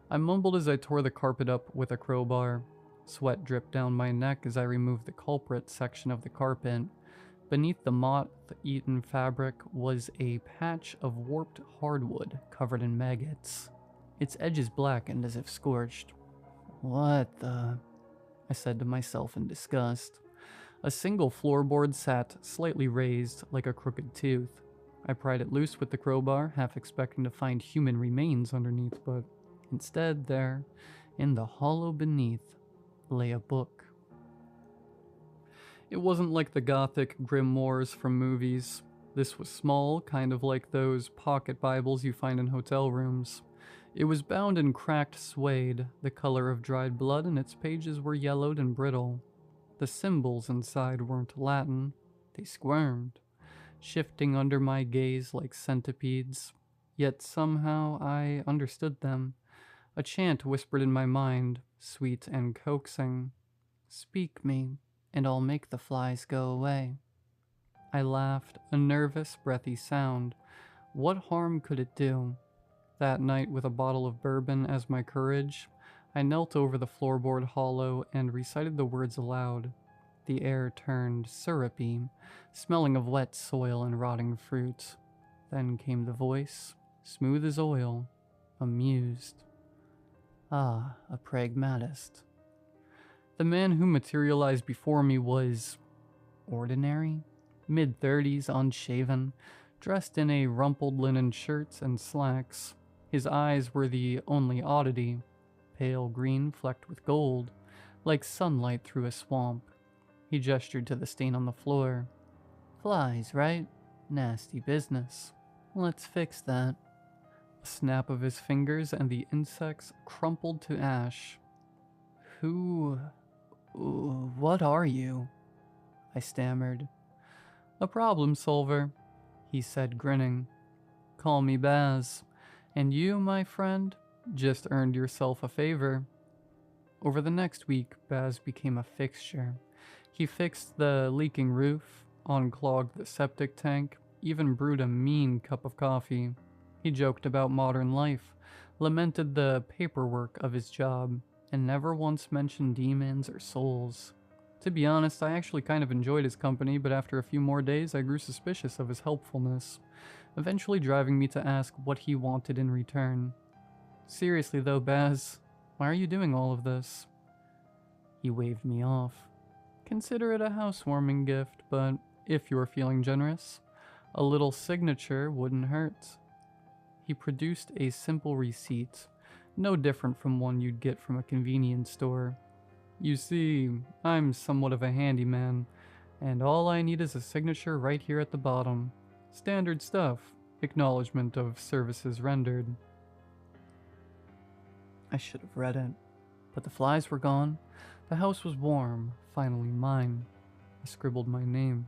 I mumbled as I tore the carpet up with a crowbar. Sweat dripped down my neck as I removed the culprit section of the carpet. Beneath the moth-eaten fabric was a patch of warped hardwood covered in maggots. Its edges blackened as if scorched. What the... I said to myself in disgust. A single floorboard sat slightly raised like a crooked tooth. I pried it loose with the crowbar, half expecting to find human remains underneath, but instead there, in the hollow beneath, lay a book. It wasn't like the gothic grimoires from movies. This was small, kind of like those pocket Bibles you find in hotel rooms. It was bound in cracked suede, the color of dried blood, and its pages were yellowed and brittle. The symbols inside weren't Latin. They squirmed, shifting under my gaze like centipedes. Yet somehow I understood them. A chant whispered in my mind, sweet and coaxing. Speak me, and I'll make the flies go away. I laughed, a nervous, breathy sound. What harm could it do? That night, with a bottle of bourbon as my courage, I knelt over the floorboard hollow and recited the words aloud. The air turned syrupy, smelling of wet soil and rotting fruit. Then came the voice, smooth as oil, amused. Ah, a pragmatist. The man who materialized before me was ordinary, mid-30s, unshaven, dressed in a rumpled linen shirt and slacks. His eyes were the only oddity, pale green flecked with gold, like sunlight through a swamp. He gestured to the stain on the floor. Flies, right? Nasty business. Let's fix that. A snap of his fingers and the insects crumpled to ash. What are you? I stammered. A problem solver, he said, grinning. Call me Baz. And you, my friend, just earned yourself a favor. Over the next week, Baz became a fixture. He fixed the leaking roof, unclogged the septic tank, even brewed a mean cup of coffee. He joked about modern life, lamented the paperwork of his job, and never once mentioned demons or souls. To be honest, I actually kind of enjoyed his company, but after a few more days, I grew suspicious of his helpfulness, eventually driving me to ask what he wanted in return. Seriously though, Baz, why are you doing all of this? He waved me off. Consider it a housewarming gift, but if you're feeling generous, a little signature wouldn't hurt. He produced a simple receipt, no different from one you'd get from a convenience store. You see, I'm somewhat of a handyman, and all I need is a signature right here at the bottom. Standard stuff, acknowledgement of services rendered. I should have read it, but the flies were gone. The house was warm, finally mine. I scribbled my name.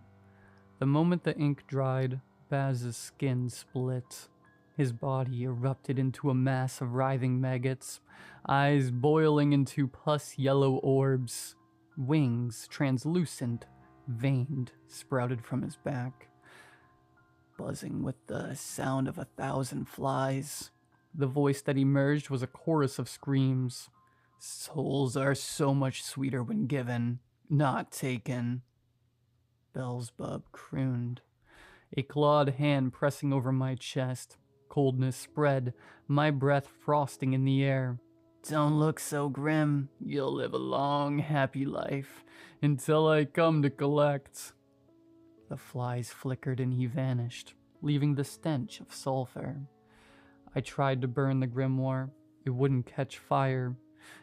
The moment the ink dried, Baz's skin split. His body erupted into a mass of writhing maggots, eyes boiling into pus-yellow orbs. Wings, translucent, veined, sprouted from his back, buzzing with the sound of 1,000 flies. The voice that emerged was a chorus of screams. Souls are so much sweeter when given, not taken. Beelzebub crooned, a clawed hand pressing over my chest. Coldness spread, my breath frosting in the air. Don't look so grim. You'll live a long, happy life until I come to collect. The flies flickered and he vanished, leaving the stench of sulfur. I tried to burn the grimoire. It wouldn't catch fire.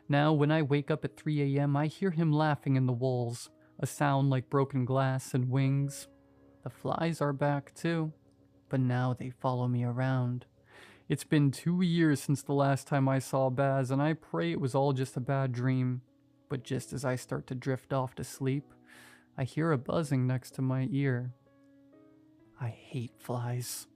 Now, when I wake up at 3 a.m., I hear him laughing in the walls, a sound like broken glass and wings. The flies are back too, but now they follow me around. It's been 2 years since the last time I saw Baz, and I pray it was all just a bad dream. But just as I start to drift off to sleep, I hear a buzzing next to my ear. I hate flies.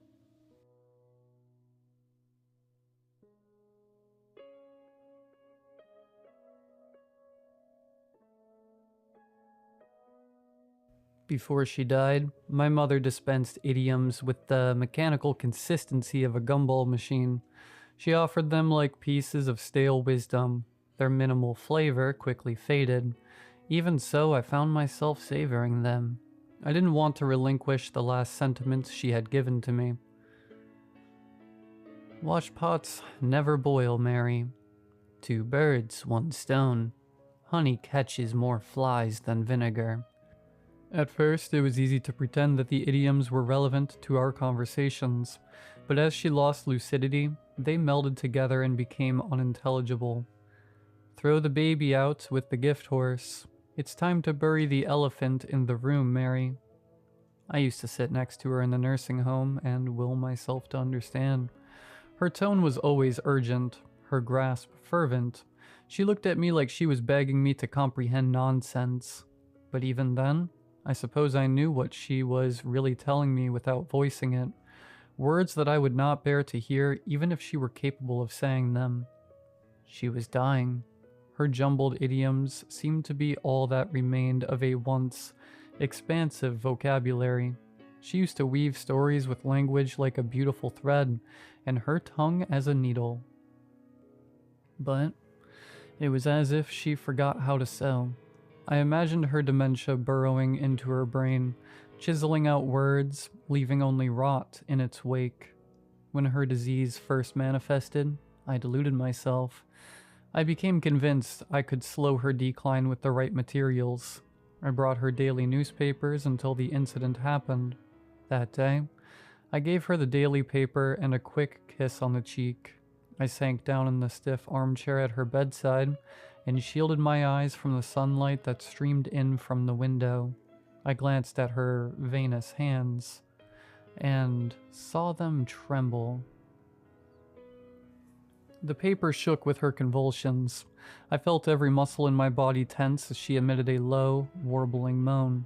Before she died, my mother dispensed idioms with the mechanical consistency of a gumball machine. She offered them like pieces of stale wisdom. Their minimal flavor quickly faded. Even so, I found myself savoring them. I didn't want to relinquish the last sentiments she had given to me. Washpots never boil, Mary. 2 birds, 1 stone. Honey catches more flies than vinegar. At first, it was easy to pretend that the idioms were relevant to our conversations, but as she lost lucidity, they melded together and became unintelligible. Throw the baby out with the gift horse. It's time to bury the elephant in the room, Mary. I used to sit next to her in the nursing home and will myself to understand. Her tone was always urgent, her grasp fervent. She looked at me like she was begging me to comprehend nonsense. But even then, I suppose I knew what she was really telling me without voicing it. Words that I would not bear to hear even if she were capable of saying them. She was dying. Her jumbled idioms seemed to be all that remained of a once expansive vocabulary. She used to weave stories with language like a beautiful thread, and her tongue as a needle. But it was as if she forgot how to sew. I imagined her dementia burrowing into her brain, chiseling out words, leaving only rot in its wake. When her disease first manifested, I deluded myself. I became convinced I could slow her decline with the right materials. I brought her daily newspapers until the incident happened. That day, I gave her the daily paper and a quick kiss on the cheek. I sank down in the stiff armchair at her bedside and shielded my eyes from the sunlight that streamed in from the window. I glanced at her veinous hands and saw them tremble. The paper shook with her convulsions. I felt every muscle in my body tense as she emitted a low, warbling moan.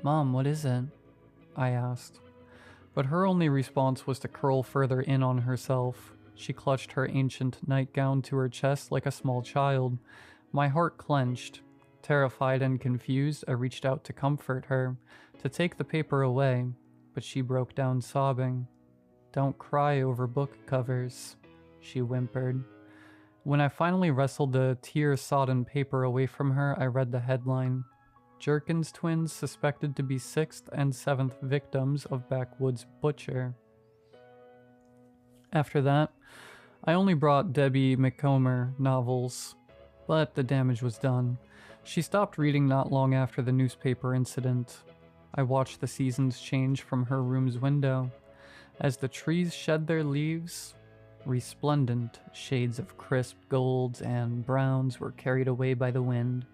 "Mom, what is it?" I asked. But her only response was to curl further in on herself. She clutched her ancient nightgown to her chest like a small child. My heart clenched. Terrified and confused, I reached out to comfort her, to take the paper away, but she broke down sobbing. "Don't cry over book covers," she whimpered. When I finally wrestled the tear-sodden paper away from her, I read the headline: Jerkins twins suspected to be 6th and 7th victims of backwoods butcher. After that, I only brought Debbie McComber novels, but the damage was done. She stopped reading not long after the newspaper incident. I watched the seasons change from her room's window. As the trees shed their leaves, resplendent shades of crisp golds and browns were carried away by the wind.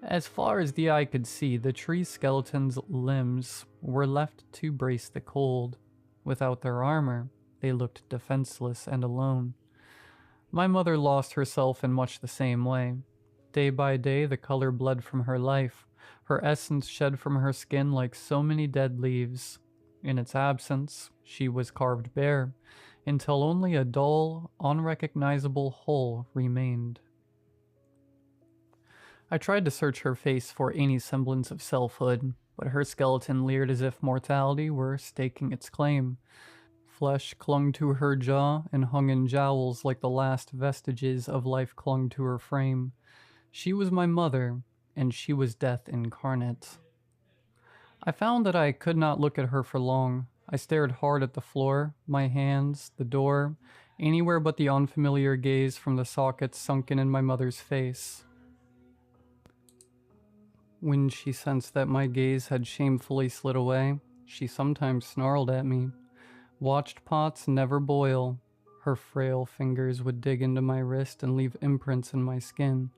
As far as the eye could see, the tree skeleton's limbs were left to brace the cold. Without their armor, they looked defenseless and alone. My mother lost herself in much the same way. Day by day, the color bled from her life, her essence shed from her skin like so many dead leaves. In its absence, she was carved bare, until only a dull, unrecognizable hole remained. I tried to search her face for any semblance of selfhood, but her skeleton leered as if mortality were staking its claim. Flesh clung to her jaw and hung in jowls like the last vestiges of life clung to her frame. She was my mother, and she was death incarnate. I found that I could not look at her for long. I stared hard at the floor, my hands, the door, anywhere but the unfamiliar gaze from the sockets sunken in my mother's face. When she sensed that my gaze had shamefully slid away, she sometimes snarled at me. Watched pots never boil. Her frail fingers would dig into my wrist and leave imprints in my skin.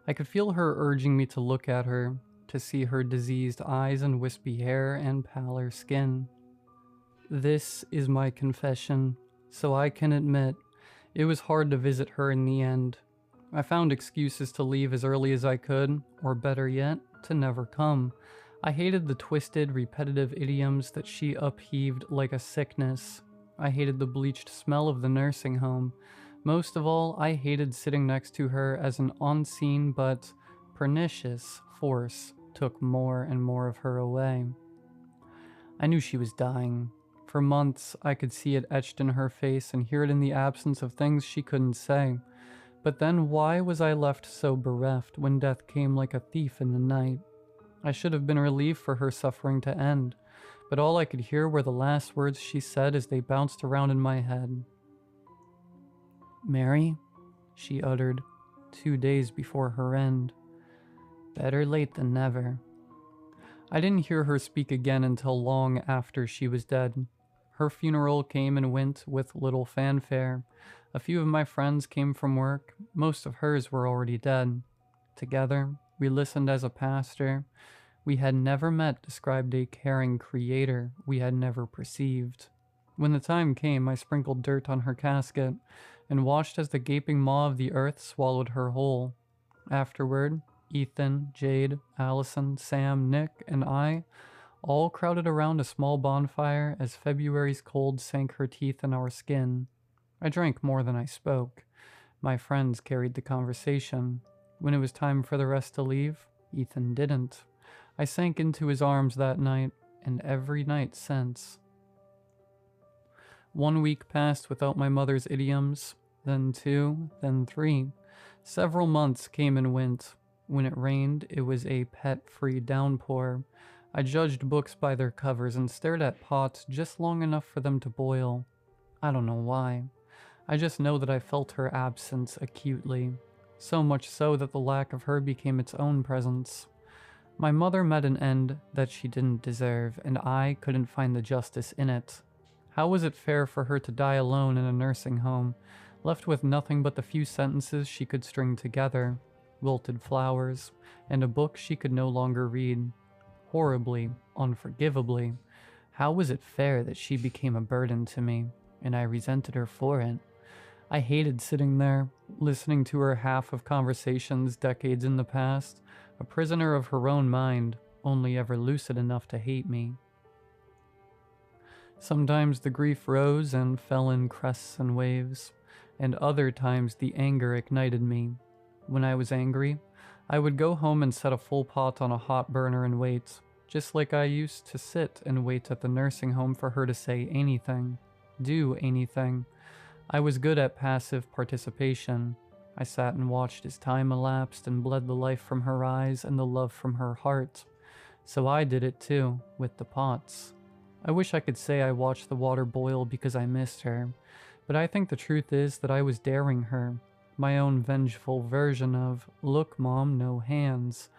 I could feel her urging me to look at her, to see her diseased eyes and wispy hair and pallor skin. This is my confession, so I can admit it was hard to visit her in the end. I found excuses to leave as early as I could, or better yet, to never come. I hated the twisted, repetitive idioms that she upheaved like a sickness. I hated the bleached smell of the nursing home. Most of all, I hated sitting next to her as an unseen but pernicious force took more and more of her away. I knew she was dying. For months, I could see it etched in her face and hear it in the absence of things she couldn't say. But then why was I left so bereft when death came like a thief in the night? I should have been relieved for her suffering to end, but all I could hear were the last words she said as they bounced around in my head. "Mary," she uttered, 2 days before her end. "Better late than never." I didn't hear her speak again until long after she was dead. Her funeral came and went with little fanfare. A few of my friends came from work. Most of hers were already dead. Together, we listened as a pastor we had never met described a caring creator we had never perceived. When the time came, I sprinkled dirt on her casket and watched as the gaping maw of the earth swallowed her whole. Afterward, Ethan, Jade, Allison, Sam, Nick, and I all crowded around a small bonfire as February's cold sank her teeth in our skin. I drank more than I spoke. My friends carried the conversation. When it was time for the rest to leave, Ethan didn't. I sank into his arms that night, and every night since. 1 week passed without my mother's idioms, then 2, then 3. Several months came and went. When it rained, it was a pet-free downpour. I judged books by their covers and stared at pots just long enough for them to boil. I don't know why. I just know that I felt her absence acutely, so much so that the lack of her became its own presence. My mother met an end that she didn't deserve, and I couldn't find the justice in it. How was it fair for her to die alone in a nursing home, left with nothing but the few sentences she could string together, wilted flowers, and a book she could no longer read? Horribly, unforgivably, how was it fair that she became a burden to me, and I resented her for it? I hated sitting there, listening to her half of conversations decades in the past, a prisoner of her own mind, only ever lucid enough to hate me. Sometimes the grief rose and fell in crests and waves, and other times the anger ignited me. When I was angry, I would go home and set a full pot on a hot burner and wait, just like I used to sit and wait at the nursing home for her to say anything, do anything. I was good at passive participation. I sat and watched as time elapsed and bled the life from her eyes and the love from her heart. So I did it too, with the pots. I wish I could say I watched the water boil because I missed her, but I think the truth is that I was daring her, my own vengeful version of, "Look, Mom, no hands,"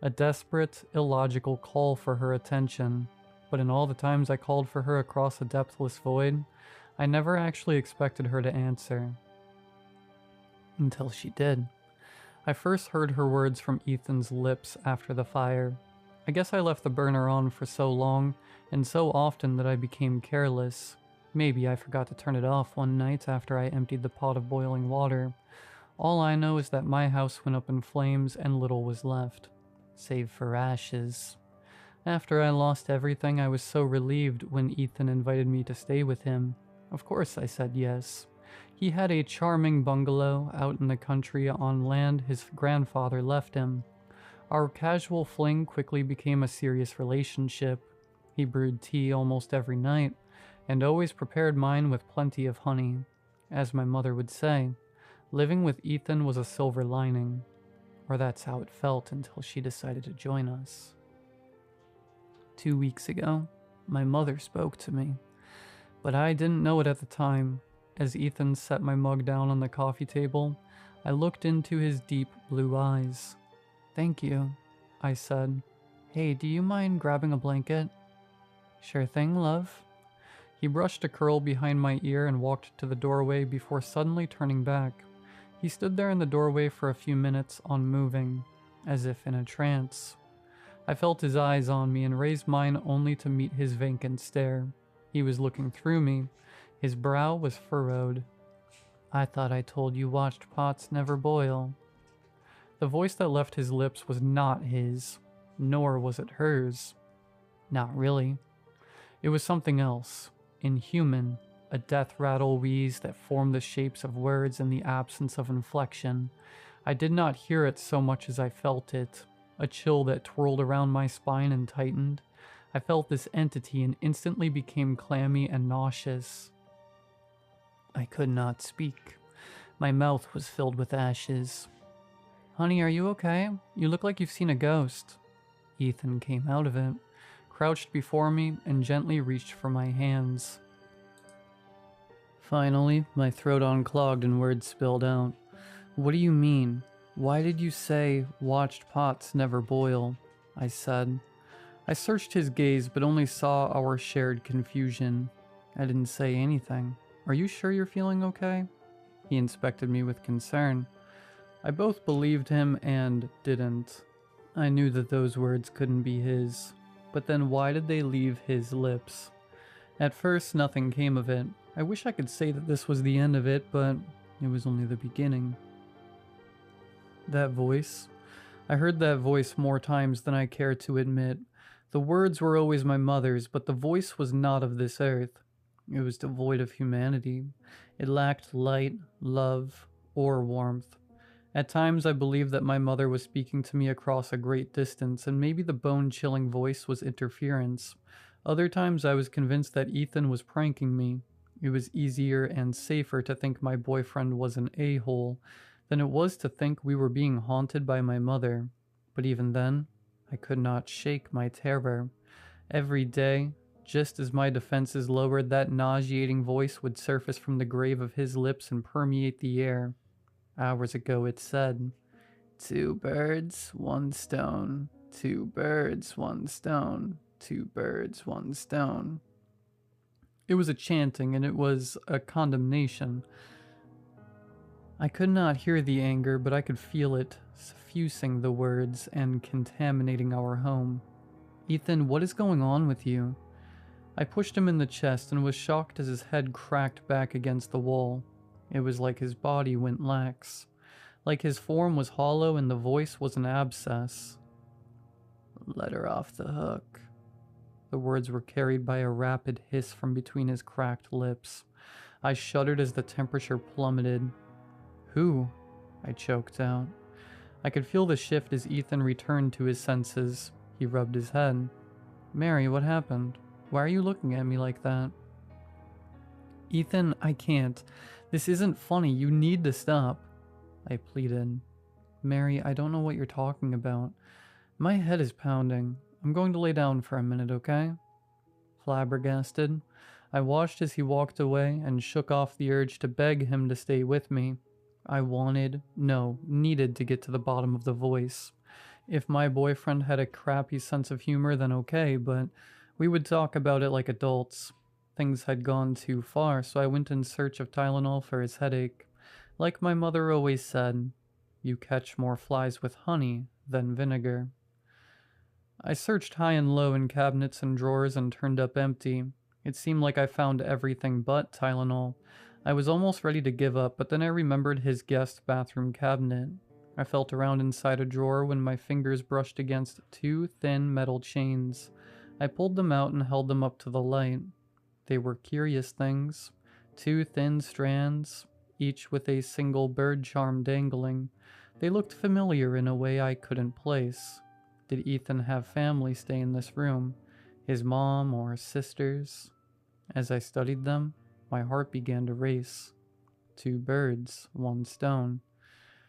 a desperate, illogical call for her attention. But in all the times I called for her across a depthless void, I never actually expected her to answer. Until she did. I first heard her words from Ethan's lips after the fire. I guess I left the burner on for so long and so often that I became careless. Maybe I forgot to turn it off one night after I emptied the pot of boiling water. All I know is that my house went up in flames and little was left, save for ashes. After I lost everything, I was so relieved when Ethan invited me to stay with him. Of course I said yes. He had a charming bungalow out in the country on land his grandfather left him. Our casual fling quickly became a serious relationship. He brewed tea almost every night, and always prepared mine with plenty of honey. As my mother would say, living with Ethan was a silver lining, or that's how it felt until she decided to join us. 2 weeks ago, my mother spoke to me, but I didn't know it at the time. As Ethan set my mug down on the coffee table, I looked into his deep blue eyes. "Thank you," I said. "Hey, do you mind grabbing a blanket?" "Sure thing, love." He brushed a curl behind my ear and walked to the doorway before suddenly turning back. He stood there in the doorway for a few minutes, unmoving, as if in a trance. I felt his eyes on me and raised mine only to meet his vacant stare. He was looking through me. His brow was furrowed. "I thought I told you watched pots never boil." The voice that left his lips was not his, nor was it hers. Not really. It was something else, inhuman, a death rattle wheeze that formed the shapes of words in the absence of inflection. I did not hear it so much as I felt it, a chill that twirled around my spine and tightened. I felt this entity and instantly became clammy and nauseous. I could not speak. My mouth was filled with ashes. "Honey, are you okay? You look like you've seen a ghost." Ethan came out of it, crouched before me, and gently reached for my hands. Finally, my throat unclogged and words spilled out. "What do you mean? Why did you say watched pots never boil?" I said. I searched his gaze but only saw our shared confusion. I didn't say anything. "Are you sure you're feeling okay?" He inspected me with concern. I both believed him and didn't. I knew that those words couldn't be his. But then why did they leave his lips? At first, nothing came of it. I wish I could say that this was the end of it, but it was only the beginning. That voice. I heard that voice more times than I care to admit. The words were always my mother's, but the voice was not of this earth. It was devoid of humanity. It lacked light, love, or warmth. At times I believed that my mother was speaking to me across a great distance, and maybe the bone-chilling voice was interference. Other times I was convinced that Ethan was pranking me. It was easier and safer to think my boyfriend was an a-hole than it was to think we were being haunted by my mother. But even then, I could not shake my terror. Every day, just as my defenses lowered, that nauseating voice would surface from the grave of his lips and permeate the air. Hours ago it said, "Two birds, one stone. Two birds, one stone. Two birds, one stone." It was a chanting, and it was a condemnation. I could not hear the anger, but I could feel it, suffusing the words and contaminating our home. "Ethan, what is going on with you?" I pushed him in the chest and was shocked as his head cracked back against the wall. It was like his body went lax. Like his form was hollow and the voice was an abscess. "Let her off the hook." The words were carried by a rapid hiss from between his cracked lips. I shuddered as the temperature plummeted. "Who?" I choked out. I could feel the shift as Ethan returned to his senses. He rubbed his head. "Mary, what happened? Why are you looking at me like that?" "Ethan, I can't. This isn't funny. You need to stop," I pleaded. "Mary, I don't know what you're talking about. My head is pounding. I'm going to lay down for a minute, okay?" Flabbergasted, I watched as he walked away and shook off the urge to beg him to stay with me. I needed to get to the bottom of the voice. If my boyfriend had a crappy sense of humor, then okay, but we would talk about it like adults. Things had gone too far, so I went in search of Tylenol for his headache. Like my mother always said, you catch more flies with honey than vinegar. I searched high and low in cabinets and drawers and turned up empty. It seemed like I found everything but Tylenol. I was almost ready to give up, but then I remembered his guest bathroom cabinet. I felt around inside a drawer when my fingers brushed against two thin metal chains. I pulled them out and held them up to the light. They were curious things. Two thin strands, each with a single bird charm dangling. They looked familiar in a way I couldn't place. Did Ethan have family stay in this room? His mom or sisters? As I studied them, my heart began to race. Two birds, one stone.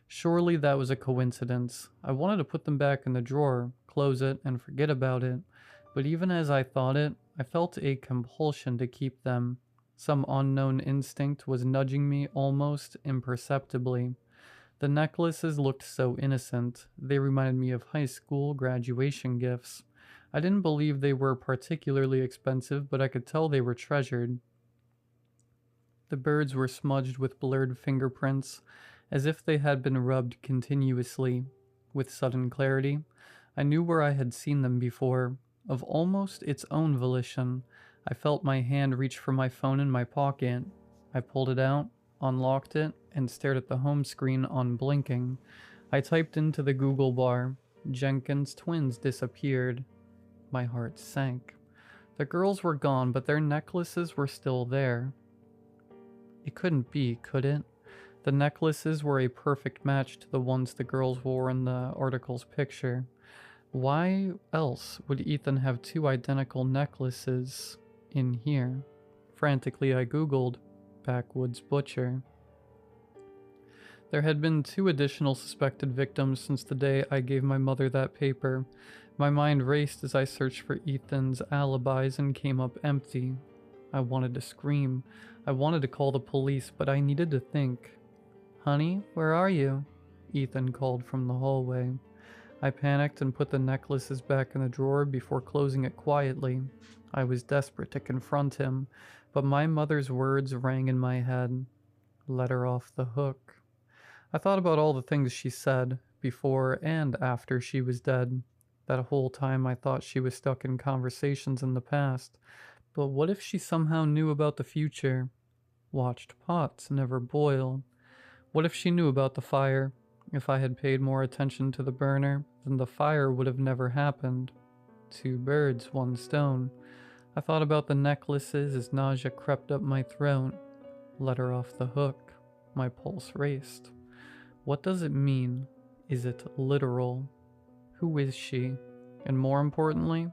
Surely that was a coincidence. I wanted to put them back in the drawer, close it, and forget about it. But even as I thought it, I felt a compulsion to keep them. Some unknown instinct was nudging me almost imperceptibly. The necklaces looked so innocent. They reminded me of high school graduation gifts. I didn't believe they were particularly expensive, but I could tell they were treasured. The birds were smudged with blurred fingerprints, as if they had been rubbed continuously. With sudden clarity, I knew where I had seen them before. Of almost its own volition, I felt my hand reach for my phone in my pocket. I pulled it out, unlocked it, and stared at the home screen unblinking. I typed into the Google bar, Jenkins twins disappeared. My heart sank. The girls were gone, but their necklaces were still there. It couldn't be, could it? The necklaces were a perfect match to the ones the girls wore in the article's picture. Why else would Ethan have two identical necklaces in here? Frantically, I googled backwoods butcher. There had been 2 additional suspected victims since the day I gave my mother that paper. My mind raced as I searched for Ethan's alibis and came up empty. I wanted to scream. I wanted to call the police, but I needed to think. "Honey, where are you?" Ethan called from the hallway. I panicked and put the necklaces back in the drawer before closing it quietly. I was desperate to confront him, but my mother's words rang in my head. Let her off the hook. I thought about all the things she said, before and after she was dead. That whole time I thought she was stuck in conversations in the past. But what if she somehow knew about the future? Watched pots never boil. What if she knew about the fire? If I had paid more attention to the burner, then the fire would have never happened. 2 birds, 1 stone. I thought about the necklaces as nausea crept up my throat. Let her off the hook. My pulse raced. What does it mean? Is it literal? Who is she? And more importantly,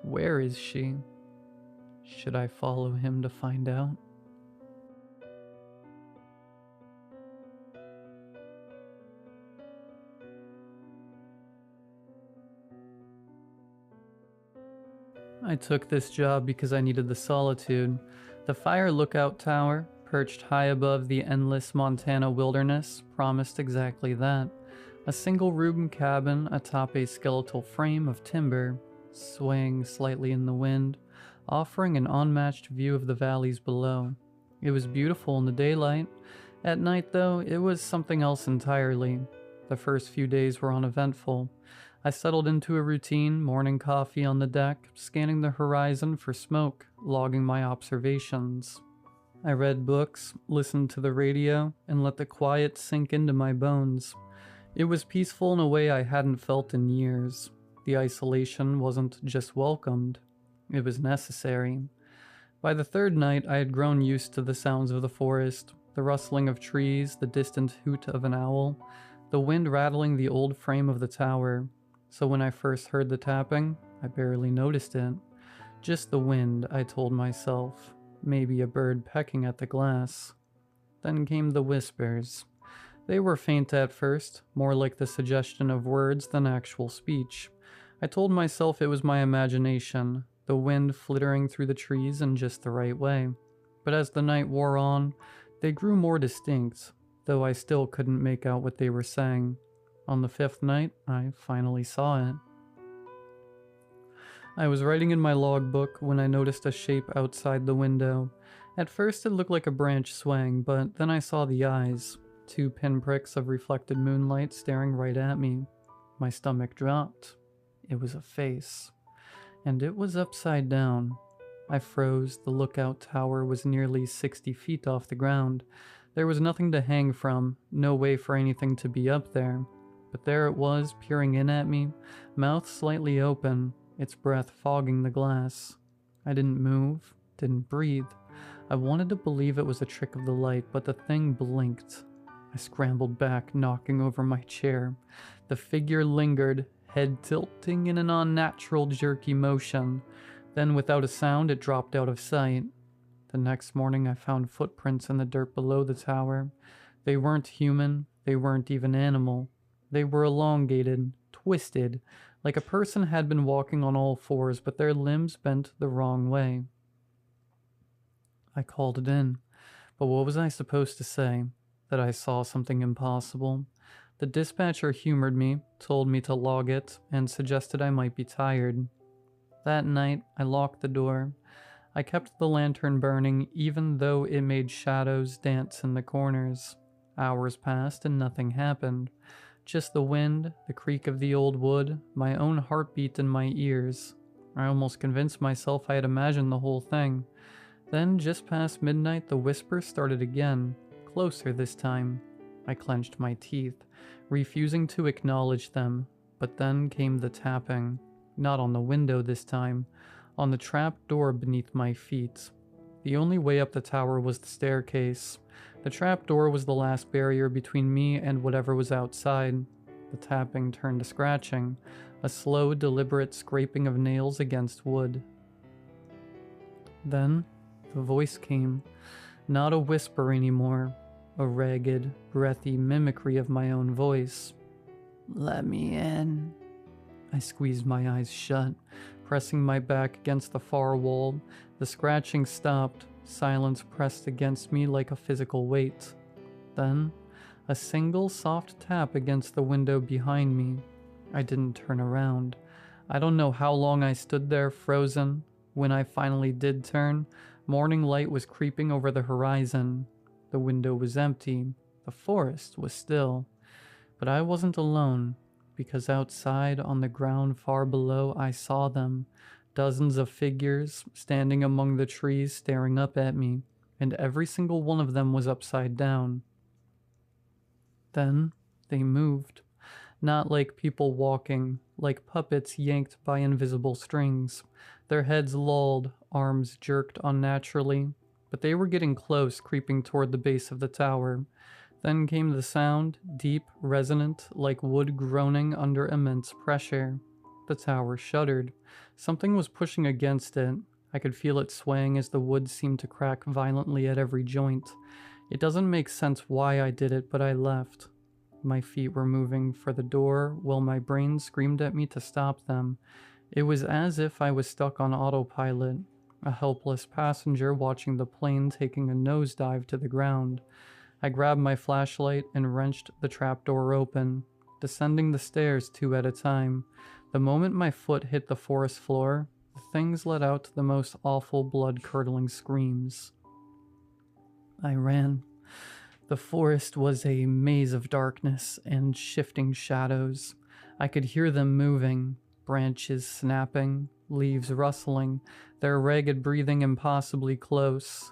where is she? Should I follow him to find out? I took this job because I needed the solitude. The fire lookout tower, perched high above the endless Montana wilderness, promised exactly that. A single-room cabin atop a skeletal frame of timber, swaying slightly in the wind, offering an unmatched view of the valleys below. It was beautiful in the daylight. At night, though, it was something else entirely. The first few days were uneventful. I settled into a routine, morning coffee on the deck, scanning the horizon for smoke, logging my observations. I read books, listened to the radio, and let the quiet sink into my bones. It was peaceful in a way I hadn't felt in years. The isolation wasn't just welcomed, it was necessary. By the 3rd night, I had grown used to the sounds of the forest, the rustling of trees, the distant hoot of an owl, the wind rattling the old frame of the tower. So when I first heard the tapping, I barely noticed it. Just the wind, I told myself. Maybe a bird pecking at the glass. Then came the whispers. They were faint at first, more like the suggestion of words than actual speech. I told myself it was my imagination, the wind flittering through the trees in just the right way. But as the night wore on, they grew more distinct, though I still couldn't make out what they were saying. On the 5th night, I finally saw it. I was writing in my logbook when I noticed a shape outside the window. At first it looked like a branch swaying, but then I saw the eyes. 2 pinpricks of reflected moonlight staring right at me. My stomach dropped. It was a face. And it was upside down. I froze. The lookout tower was nearly 60 feet off the ground. There was nothing to hang from, no way for anything to be up there. But there it was, peering in at me, mouth slightly open, its breath fogging the glass. I didn't move, didn't breathe. I wanted to believe it was a trick of the light, but the thing blinked. I scrambled back, knocking over my chair. The figure lingered, head tilting in an unnatural jerky motion. Then, without a sound, it dropped out of sight. The next morning, I found footprints in the dirt below the tower. They weren't human, they weren't even animal. They were elongated, twisted, like a person had been walking on all fours, but their limbs bent the wrong way. I called it in, but what was I supposed to say? That I saw something impossible? The dispatcher humored me, told me to log it, and suggested I might be tired. That night, I locked the door. I kept the lantern burning, even though it made shadows dance in the corners. Hours passed and nothing happened. Just the wind, the creak of the old wood, my own heartbeat in my ears. I almost convinced myself I had imagined the whole thing. Then, just past midnight, the whisper started again, closer this time. I clenched my teeth, refusing to acknowledge them, but then came the tapping. Not on the window this time, on the trap door beneath my feet. The only way up the tower was the staircase. The trap door was the last barrier between me and whatever was outside. The tapping turned to scratching, a slow, deliberate scraping of nails against wood. Then, the voice came, not a whisper anymore, a ragged, breathy mimicry of my own voice. Let me in. I squeezed my eyes shut, pressing my back against the far wall. The scratching stopped, silence pressed against me like a physical weight. Then, a single soft tap against the window behind me. I didn't turn around. I don't know how long I stood there frozen. When I finally did turn, morning light was creeping over the horizon. The window was empty. The forest was still. But I wasn't alone, because outside on the ground far below I saw them, dozens of figures standing among the trees staring up at me, and every single one of them was upside down. Then they moved, not like people walking, like puppets yanked by invisible strings. Their heads lolled, arms jerked unnaturally, but they were getting close, creeping toward the base of the tower. Then came the sound, deep, resonant, like wood groaning under immense pressure. The tower shuddered. Something was pushing against it. I could feel it swaying as the wood seemed to crack violently at every joint. It doesn't make sense why I did it, but I left. My feet were moving for the door while my brain screamed at me to stop them. It was as if I was stuck on autopilot, a helpless passenger watching the plane taking a nosedive to the ground. I grabbed my flashlight and wrenched the trapdoor open, descending the stairs 2 at a time. The moment my foot hit the forest floor, the things let out the most awful blood-curdling screams. I ran. The forest was a maze of darkness and shifting shadows. I could hear them moving, branches snapping, leaves rustling, their ragged breathing impossibly close.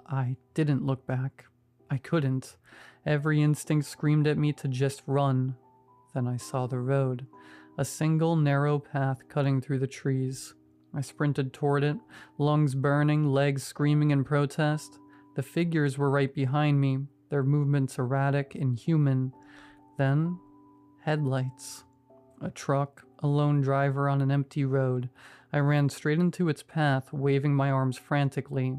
I didn't look back. I couldn't. Every instinct screamed at me to just run. Then I saw the road, a single narrow path cutting through the trees. I sprinted toward it, lungs burning, legs screaming in protest. The figures were right behind me, their movements erratic, inhuman. Then, headlights. A truck, a lone driver on an empty road. I ran straight into its path, waving my arms frantically.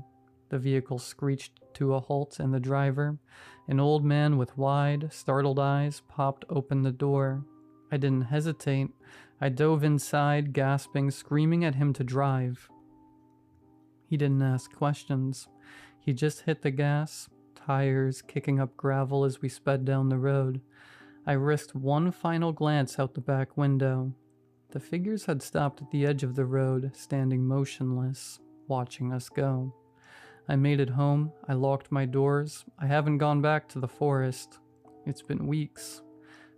The vehicle screeched to a halt and the driver, an old man with wide, startled eyes, popped open the door. I didn't hesitate. I dove inside, gasping, screaming at him to drive. He didn't ask questions. He just hit the gas, tires kicking up gravel as we sped down the road. I risked one final glance out the back window. The figures had stopped at the edge of the road, standing motionless, watching us go. I made it home. I locked my doors. I haven't gone back to the forest. It's been weeks.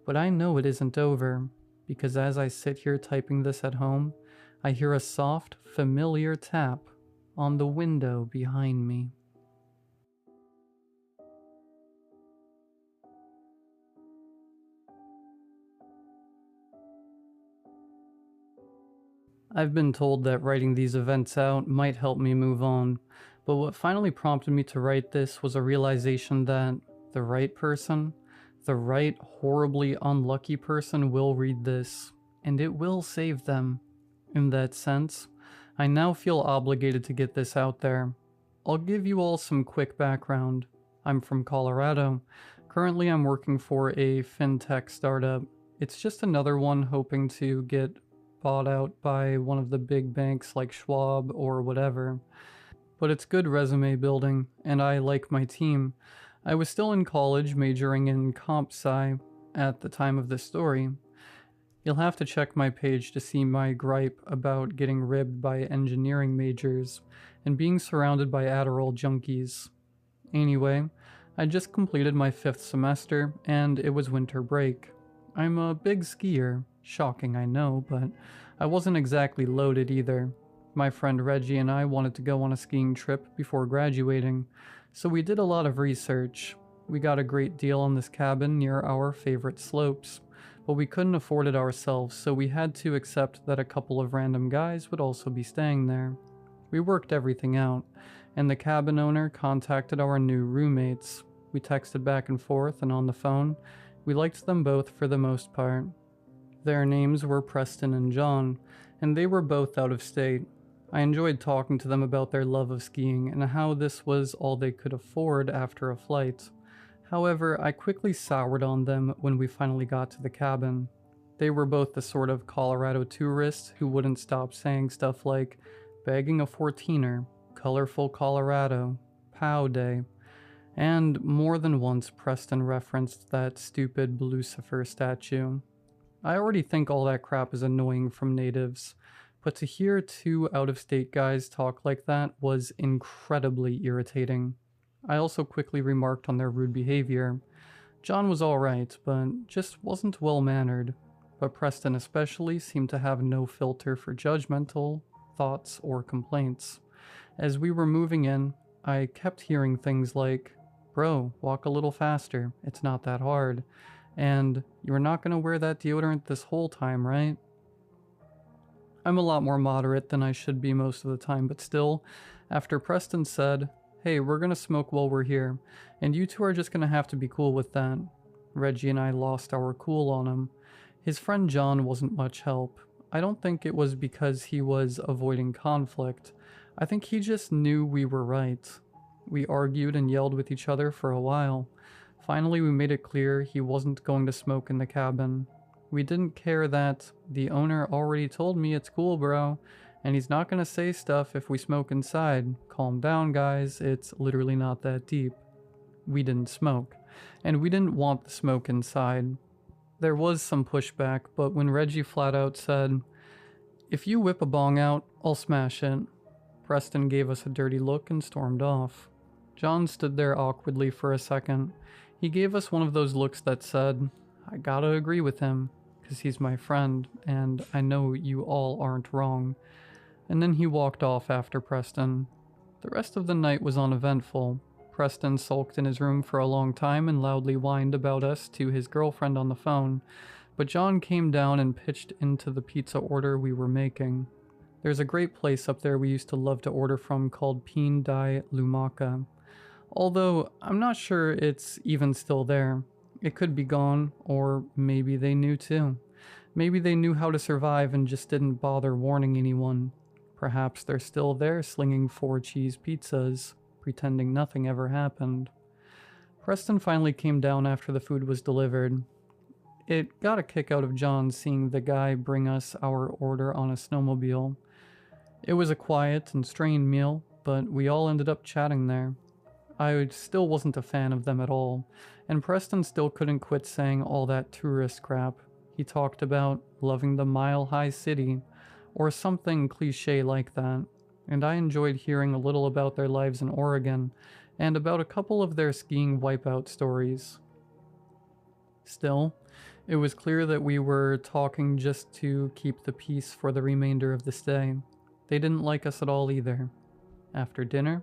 But I know it isn't over, because as I sit here typing this at home, I hear a soft, familiar tap on the window behind me. I've been told that writing these events out might help me move on, but what finally prompted me to write this was a realization that the right person, the right horribly unlucky person will read this, and it will save them. In that sense, I now feel obligated to get this out there. I'll give you all some quick background. I'm from Colorado. Currently I'm working for a fintech startup. It's just another one hoping to get bought out by one of the big banks like Schwab or whatever. But it's good resume building, and I like my team. I was still in college majoring in comp sci at the time of this story. You'll have to check my page to see my gripe about getting ribbed by engineering majors and being surrounded by Adderall junkies. Anyway, I just completed my 5th semester, and it was winter break. I'm a big skier. Shocking, I know, but I wasn't exactly loaded either. My friend Reggie and I wanted to go on a skiing trip before graduating, so we did a lot of research. We got a great deal on this cabin near our favorite slopes, but we couldn't afford it ourselves, so we had to accept that a couple of random guys would also be staying there. We worked everything out, and the cabin owner contacted our new roommates. We texted back and forth and on the phone. We liked them both for the most part. Their names were Preston and John, and they were both out of state. I enjoyed talking to them about their love of skiing and how this was all they could afford after a flight. However, I quickly soured on them when we finally got to the cabin. They were both the sort of Colorado tourists who wouldn't stop saying stuff like bagging a 14er, colorful Colorado, POW day, and more than once Preston referenced that stupid Lucifer statue. I already think all that crap is annoying from natives, but to hear two out-of-state guys talk like that was incredibly irritating. I also quickly remarked on their rude behavior. John was alright, but just wasn't well-mannered. But Preston especially seemed to have no filter for judgmental thoughts or complaints. As we were moving in, I kept hearing things like, "Bro, walk a little faster, it's not that hard," and "You're not gonna wear that deodorant this whole time, right?" I'm a lot more moderate than I should be most of the time, but still, after Preston said, "Hey, we're gonna smoke while we're here, and you two are just gonna have to be cool with that," Reggie and I lost our cool on him. His friend John wasn't much help. I don't think it was because he was avoiding conflict. I think he just knew we were right. We argued and yelled with each other for a while. Finally, we made it clear he wasn't going to smoke in the cabin. We didn't care that the owner already told me it's cool, bro, and he's not gonna say stuff if we smoke inside. Calm down, guys, it's literally not that deep. We didn't smoke, and we didn't want the smoke inside. There was some pushback, but when Reggie flat out said, "If you whip a bong out, I'll smash it," Preston gave us a dirty look and stormed off. John stood there awkwardly for a second. He gave us one of those looks that said, "I gotta agree with him, 'cause he's my friend, and I know you all aren't wrong." And then he walked off after Preston. The rest of the night was uneventful. Preston sulked in his room for a long time and loudly whined about us to his girlfriend on the phone, but John came down and pitched into the pizza order we were making. There's a great place up there we used to love to order from called Pin Dai Lumaca. Although, I'm not sure it's even still there. It could be gone, or maybe they knew too. Maybe they knew how to survive and just didn't bother warning anyone. Perhaps they're still there slinging 4-cheese pizzas, pretending nothing ever happened. Preston finally came down after the food was delivered. It got a kick out of John seeing the guy bring us our order on a snowmobile. It was a quiet and strained meal, but we all ended up chatting there. I still wasn't a fan of them at all, and Preston still couldn't quit saying all that tourist crap. He talked about loving the mile-high city, or something cliche like that, and I enjoyed hearing a little about their lives in Oregon, and about a couple of their skiing wipeout stories. Still, it was clear that we were talking just to keep the peace for the remainder of the stay. They didn't like us at all either. After dinner,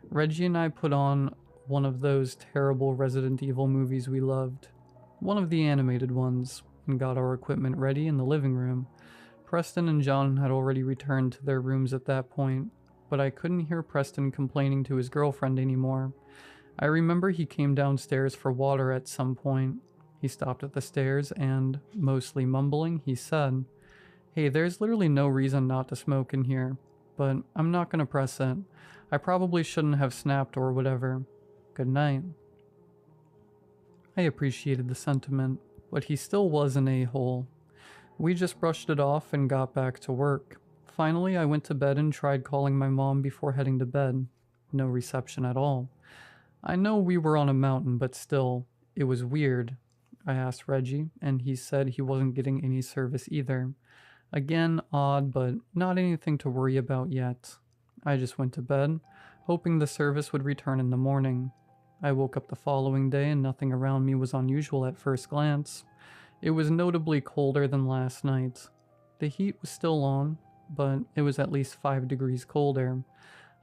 Reggie and I put on one of those terrible Resident Evil movies we loved. One of the animated ones, and got our equipment ready in the living room. Preston and John had already returned to their rooms at that point, but I couldn't hear Preston complaining to his girlfriend anymore. I remember he came downstairs for water at some point. He stopped at the stairs and, mostly mumbling, he said, "Hey, there's literally no reason not to smoke in here, but I'm not gonna press it. I probably shouldn't have snapped or whatever. Good night." I appreciated the sentiment, but he still was an a-hole. We just brushed it off and got back to work. Finally, I went to bed and tried calling my mom before heading to bed. No reception at all. I know we were on a mountain, but still, it was weird. I asked Reggie, and he said he wasn't getting any service either. Again, odd, but not anything to worry about yet. I just went to bed, hoping the service would return in the morning. I woke up the following day and nothing around me was unusual at first glance. It was notably colder than last night. The heat was still on, but it was at least 5 degrees colder.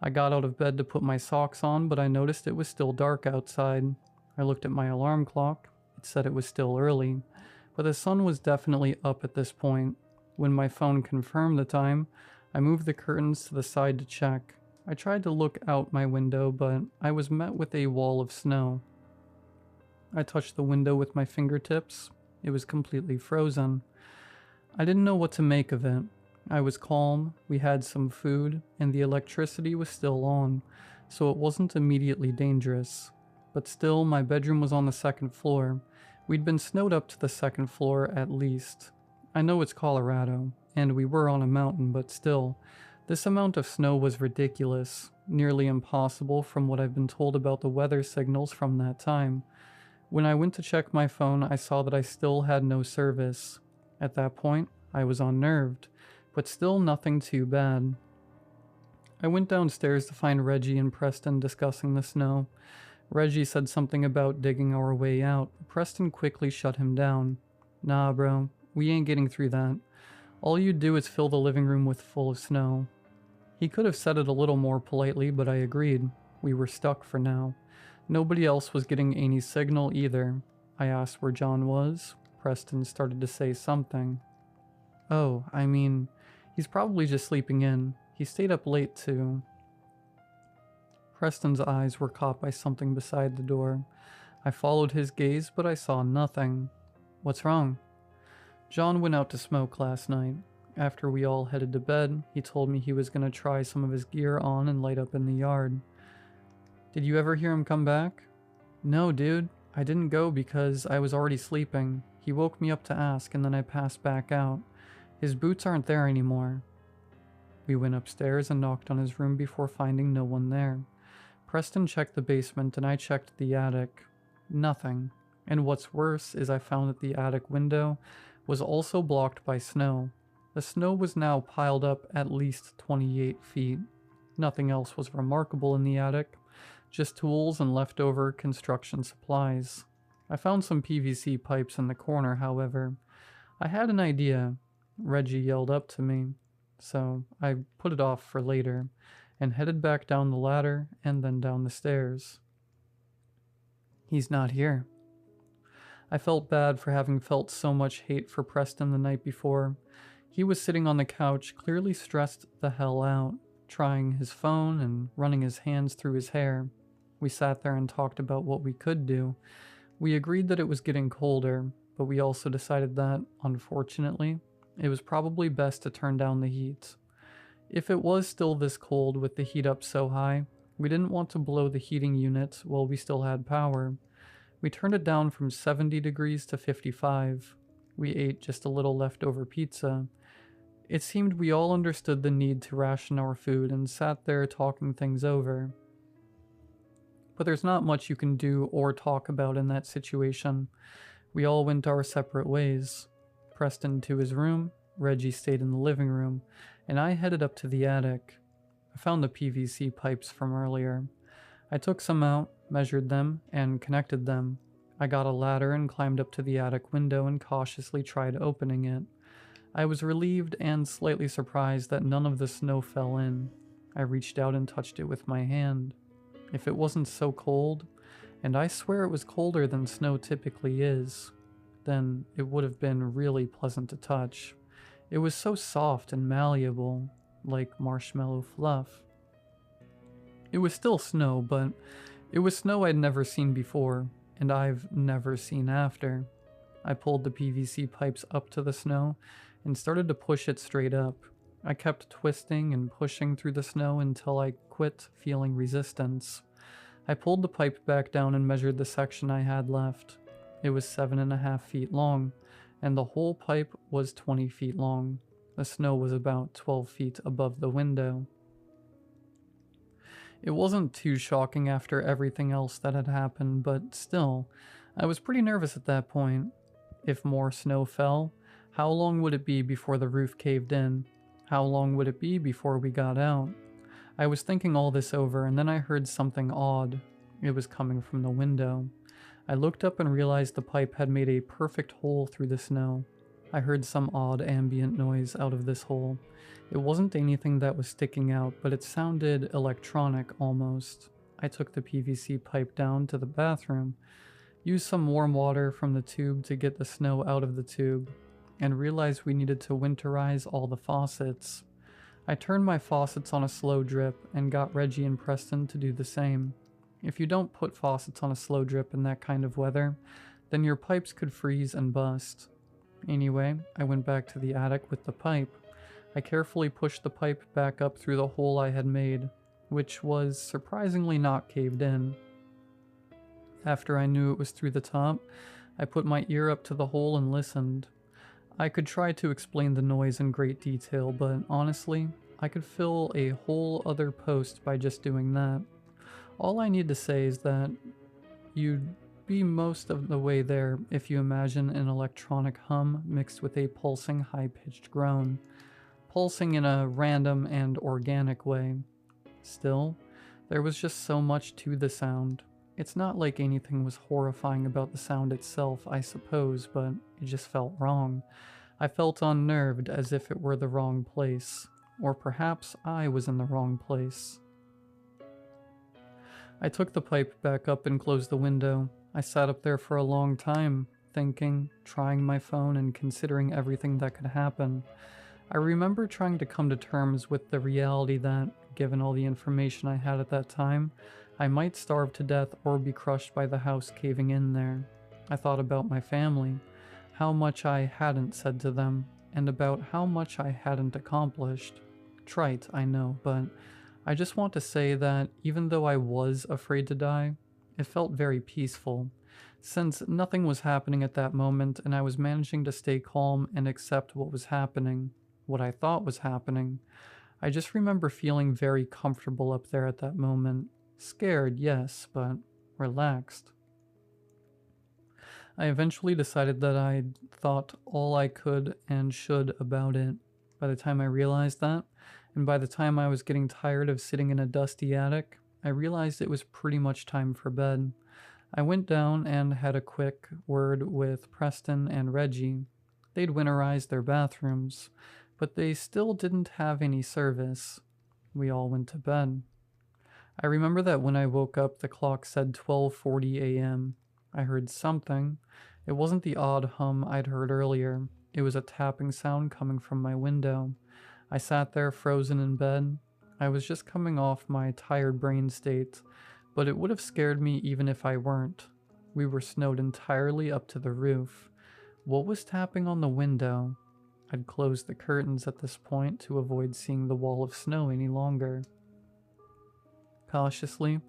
I got out of bed to put my socks on, but I noticed it was still dark outside. I looked at my alarm clock. It said it was still early, but the sun was definitely up at this point. When my phone confirmed the time, I moved the curtains to the side to check. I tried to look out my window, but I was met with a wall of snow. I touched the window with my fingertips. It was completely frozen. I didn't know what to make of it. I was calm, we had some food, and the electricity was still on, so it wasn't immediately dangerous. But still, my bedroom was on the second floor. We'd been snowed up to the second floor at least. I know it's Colorado, and we were on a mountain, but still, this amount of snow was ridiculous, nearly impossible from what I've been told about the weather signals from that time. When I went to check my phone, I saw that I still had no service. At that point, I was unnerved, but still nothing too bad. I went downstairs to find Reggie and Preston discussing the snow. Reggie said something about digging our way out. Preston quickly shut him down. Nah, bro, we ain't getting through that. All you do is fill the living room with full of snow. He could have said it a little more politely, but I agreed. We were stuck for now. Nobody else was getting any signal either. I asked where John was. Preston started to say something. Oh, I mean, he's probably just sleeping in. He stayed up late too. Preston's eyes were caught by something beside the door. I followed his gaze, but I saw nothing. What's wrong? John went out to smoke last night. After we all headed to bed, he told me he was going to try some of his gear on and light up in the yard. Did you ever hear him come back? No, dude. I didn't go because I was already sleeping. He woke me up to ask, and then I passed back out. His boots aren't there anymore. We went upstairs and knocked on his room before finding no one there. Preston checked the basement and I checked the attic. Nothing. And what's worse is I found that the attic window was also blocked by snow. The snow was now piled up at least 28 feet. Nothing else was remarkable in the attic, just tools and leftover construction supplies. I found some PVC pipes in the corner, however. I had an idea. Reggie yelled up to me, so I put it off for later and headed back down the ladder and then down the stairs. He's not here. I felt bad for having felt so much hate for Preston the night before. He was sitting on the couch, clearly stressed the hell out, trying his phone and running his hands through his hair. We sat there and talked about what we could do. We agreed that it was getting colder, but we also decided that, unfortunately, it was probably best to turn down the heat. If it was still this cold with the heat up so high, we didn't want to blow the heating unit while we still had power. We turned it down from 70 degrees to 55. We ate just a little leftover pizza. It seemed we all understood the need to ration our food and sat there talking things over. But there's not much you can do or talk about in that situation. We all went our separate ways. Preston to his room, Reggie stayed in the living room, and I headed up to the attic. I found the PVC pipes from earlier. I took some out, measured them, and connected them. I got a ladder and climbed up to the attic window and cautiously tried opening it. I was relieved and slightly surprised that none of the snow fell in. I reached out and touched it with my hand. If it wasn't so cold, and I swear it was colder than snow typically is, then it would have been really pleasant to touch. It was so soft and malleable, like marshmallow fluff. It was still snow, but it was snow I'd never seen before, and I've never seen after. I pulled the PVC pipes up to the snow and started to push it straight up. I kept twisting and pushing through the snow until I quit feeling resistance. I pulled the pipe back down and measured the section I had left. It was 7.5 feet long, and the whole pipe was 20 feet long. The snow was about 12 feet above the window. It wasn't too shocking after everything else that had happened, but still, I was pretty nervous at that point. If more snow fell, how long would it be before the roof caved in? How long would it be before we got out? I was thinking all this over, and then I heard something odd. It was coming from the window. I looked up and realized the pipe had made a perfect hole through the snow. I heard some odd ambient noise out of this hole. It wasn't anything that was sticking out, but it sounded electronic almost. I took the PVC pipe down to the bathroom, used some warm water from the tube to get the snow out of the tube, and realized we needed to winterize all the faucets. I turned my faucets on a slow drip and got Reggie and Preston to do the same. If you don't put faucets on a slow drip in that kind of weather, then your pipes could freeze and bust. Anyway, I went back to the attic with the pipe. I carefully pushed the pipe back up through the hole I had made, which was surprisingly not caved in. After I knew it was through the top, I put my ear up to the hole and listened. I could try to explain the noise in great detail, but honestly, I could fill a whole other post by just doing that. All I need to say is that you'd be most of the way there if you imagine an electronic hum mixed with a pulsing high-pitched groan, pulsing in a random and organic way. Still, there was just so much to the sound. It's not like anything was horrifying about the sound itself, I suppose, but it just felt wrong. I felt unnerved, as if it were the wrong place. Or perhaps I was in the wrong place. I took the pipe back up and closed the window. I sat up there for a long time, thinking, trying my phone, and considering everything that could happen. I remember trying to come to terms with the reality that, given all the information I had at that time, I might starve to death or be crushed by the house caving in there. I thought about my family, how much I hadn't said to them, and about how much I hadn't accomplished. Trite, I know, but I just want to say that even though I was afraid to die, it felt very peaceful, since nothing was happening at that moment and I was managing to stay calm and accept what was happening, what I thought was happening. I just remember feeling very comfortable up there at that moment. Scared, yes, but relaxed. I eventually decided that I'd thought all I could and should about it. By the time I realized that, and by the time I was getting tired of sitting in a dusty attic, I realized it was pretty much time for bed. I went down and had a quick word with Preston and Reggie. They'd winterized their bathrooms, but they still didn't have any service. We all went to bed. I remember that when I woke up, the clock said 12:40 a.m. I heard something. It wasn't the odd hum I'd heard earlier. It was a tapping sound coming from my window. I sat there frozen in bed. I was just coming off my tired brain state, but it would have scared me even if I weren't. We were snowed entirely up to the roof. What was tapping on the window? I'd closed the curtains at this point to avoid seeing the wall of snow any longer. Cautiously,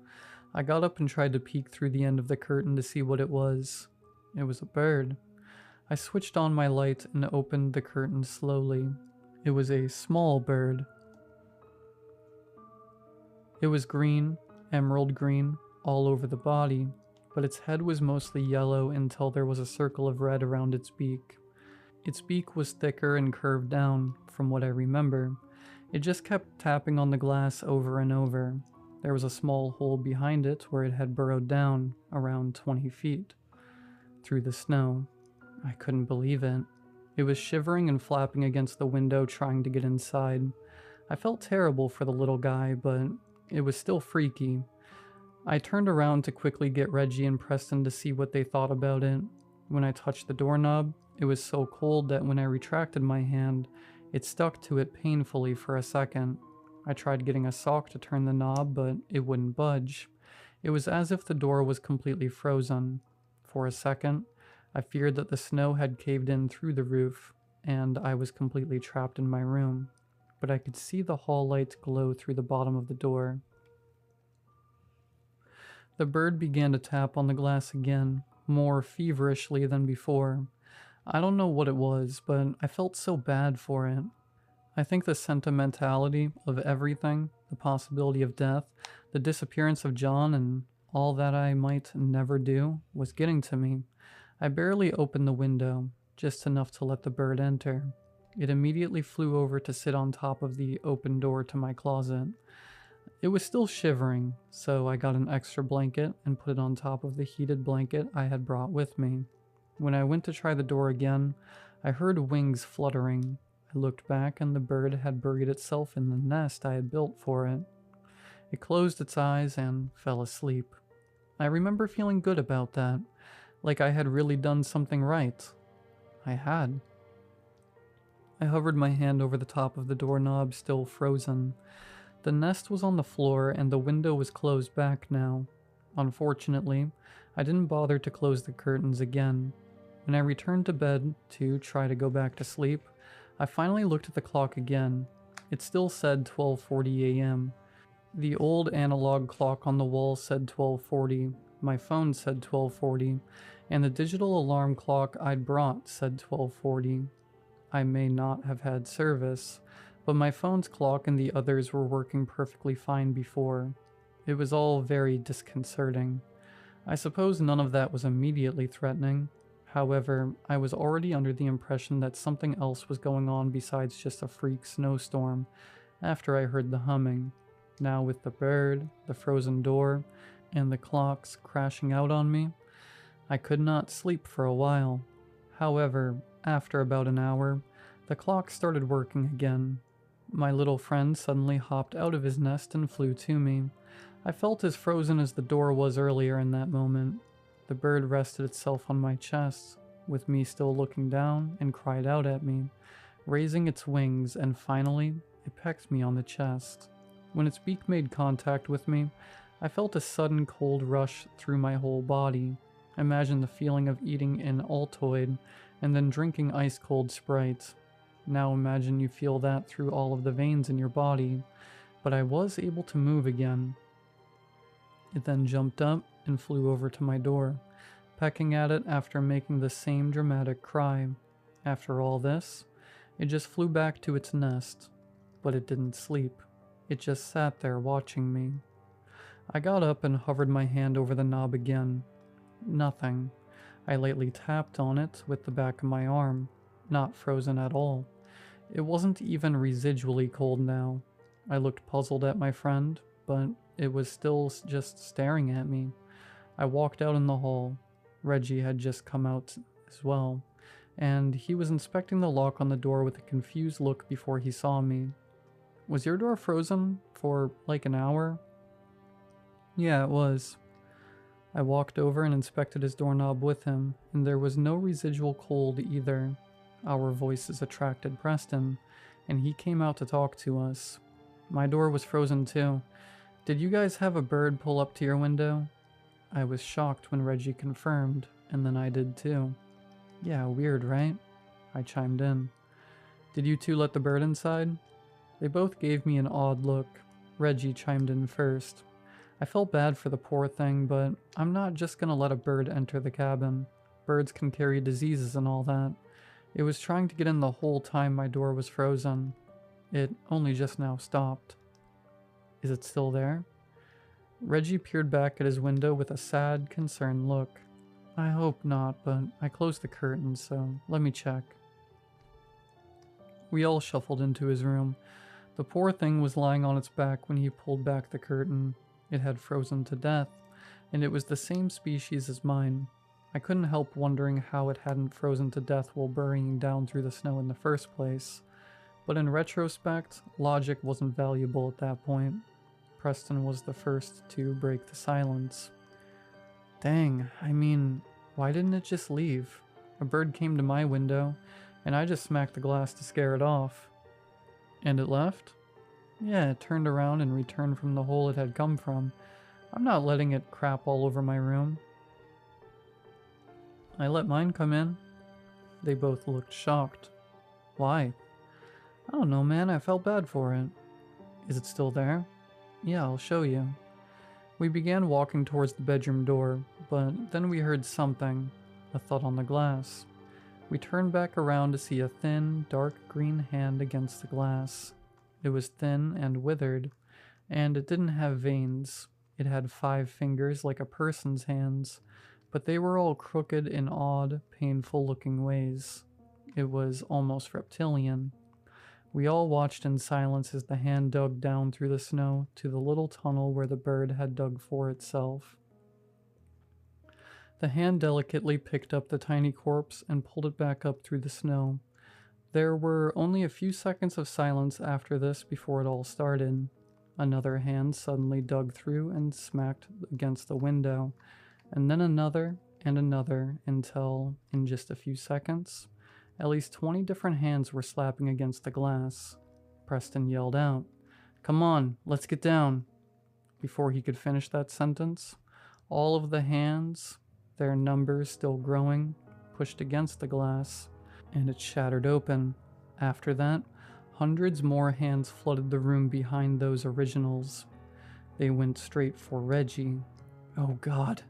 I got up and tried to peek through the end of the curtain to see what it was. It was a bird. I switched on my light and opened the curtain slowly. It was a small bird. It was green, emerald green, all over the body, but its head was mostly yellow until there was a circle of red around its beak. Its beak was thicker and curved down, from what I remember. It just kept tapping on the glass over and over. There was a small hole behind it where it had burrowed down, around 20 feet, through the snow. I couldn't believe it. It was shivering and flapping against the window trying to get inside. I felt terrible for the little guy, but it was still freaky. I turned around to quickly get Reggie and Preston to see what they thought about it. When I touched the doorknob, it was so cold that when I retracted my hand, it stuck to it painfully for a second. I tried getting a sock to turn the knob, but it wouldn't budge. It was as if the door was completely frozen. For a second, I feared that the snow had caved in through the roof, and I was completely trapped in my room. But I could see the hall light glow through the bottom of the door. The bird began to tap on the glass again, more feverishly than before. I don't know what it was, but I felt so bad for it. I think the sentimentality of everything, the possibility of death, the disappearance of John, and all that I might never do, was getting to me. I barely opened the window, just enough to let the bird enter. It immediately flew over to sit on top of the open door to my closet. It was still shivering, so I got an extra blanket and put it on top of the heated blanket I had brought with me. When I went to try the door again, I heard wings fluttering. I looked back and the bird had buried itself in the nest I had built for it. It closed its eyes and fell asleep. I remember feeling good about that, like I had really done something right. I had. I hovered my hand over the top of the doorknob, still frozen. The nest was on the floor and the window was closed back now. Unfortunately, I didn't bother to close the curtains again. When I returned to bed to try to go back to sleep, I finally looked at the clock again. It still said 12:40 a.m. The old analog clock on the wall said 12:40, my phone said 12:40, and the digital alarm clock I'd brought said 12:40. I may not have had service, but my phone's clock and the others were working perfectly fine before. It was all very disconcerting. I suppose none of that was immediately threatening. However, I was already under the impression that something else was going on besides just a freak snowstorm after I heard the humming. Now with the bird, the frozen door, and the clocks crashing out on me, I could not sleep for a while. However, after about an hour, the clock started working again. My little friend suddenly hopped out of his nest and flew to me. I felt as frozen as the door was earlier in that moment. The bird rested itself on my chest, with me still looking down, and cried out at me, raising its wings, and finally, it pecked me on the chest. When its beak made contact with me, I felt a sudden cold rush through my whole body. Imagine the feeling of eating an Altoid and then drinking ice-cold Sprite. Now imagine you feel that through all of the veins in your body, but I was able to move again. It then jumped up and flew over to my door, pecking at it after making the same dramatic cry. After all this, it just flew back to its nest, but it didn't sleep. It just sat there watching me. I got up and hovered my hand over the knob again. Nothing. I lightly tapped on it with the back of my arm. Not frozen at all. It wasn't even residually cold now. I looked puzzled at my friend, but it was still just staring at me. I walked out in the hall. Reggie had just come out as well, and he was inspecting the lock on the door with a confused look before he saw me. Was your door frozen for like an hour? Yeah, it was. I walked over and inspected his doorknob with him, and there was no residual cold either. Our voices attracted Preston, and he came out to talk to us. My door was frozen too. Did you guys have a bird pull up to your window? I was shocked when Reggie confirmed, and then I did too. Yeah, weird, right? I chimed in. Did you two let the bird inside? They both gave me an odd look. Reggie chimed in first. I felt bad for the poor thing, but I'm not just gonna let a bird enter the cabin. Birds can carry diseases and all that. It was trying to get in the whole time my door was frozen. It only just now stopped. Is it still there? Reggie peered back at his window with a sad, concerned look. I hope not, but I closed the curtains, so let me check. We all shuffled into his room. The poor thing was lying on its back when he pulled back the curtain. It had frozen to death, and it was the same species as mine. I couldn't help wondering how it hadn't frozen to death while burying down through the snow in the first place. But in retrospect, logic wasn't valuable at that point. Preston was the first to break the silence. Dang, I mean, why didn't it just leave? A bird came to my window, and I just smacked the glass to scare it off. And it left? Yeah, it turned around and returned from the hole it had come from. I'm not letting it crap all over my room. I let mine come in. They both looked shocked. Why? I don't know, man. I felt bad for it. Is it still there? Yeah, I'll show you. We began walking towards the bedroom door, but then we heard something, a thud on the glass. We turned back around to see a thin, dark green hand against the glass. It was thin and withered, and it didn't have veins. It had 5 fingers like a person's hands, but they were all crooked in odd, painful-looking ways. It was almost reptilian. We all watched in silence as the hand dug down through the snow to the little tunnel where the bird had dug for itself. The hand delicately picked up the tiny corpse and pulled it back up through the snow. There were only a few seconds of silence after this before it all started. Another hand suddenly dug through and smacked against the window, and then another and another until, in just a few seconds, at least 20 different hands were slapping against the glass. Preston yelled out, "Come on, let's get down." Before he could finish that sentence, all of the hands, their numbers still growing, pushed against the glass, and it shattered open. After that, hundreds more hands flooded the room behind those originals. They went straight for Reggie. Oh God.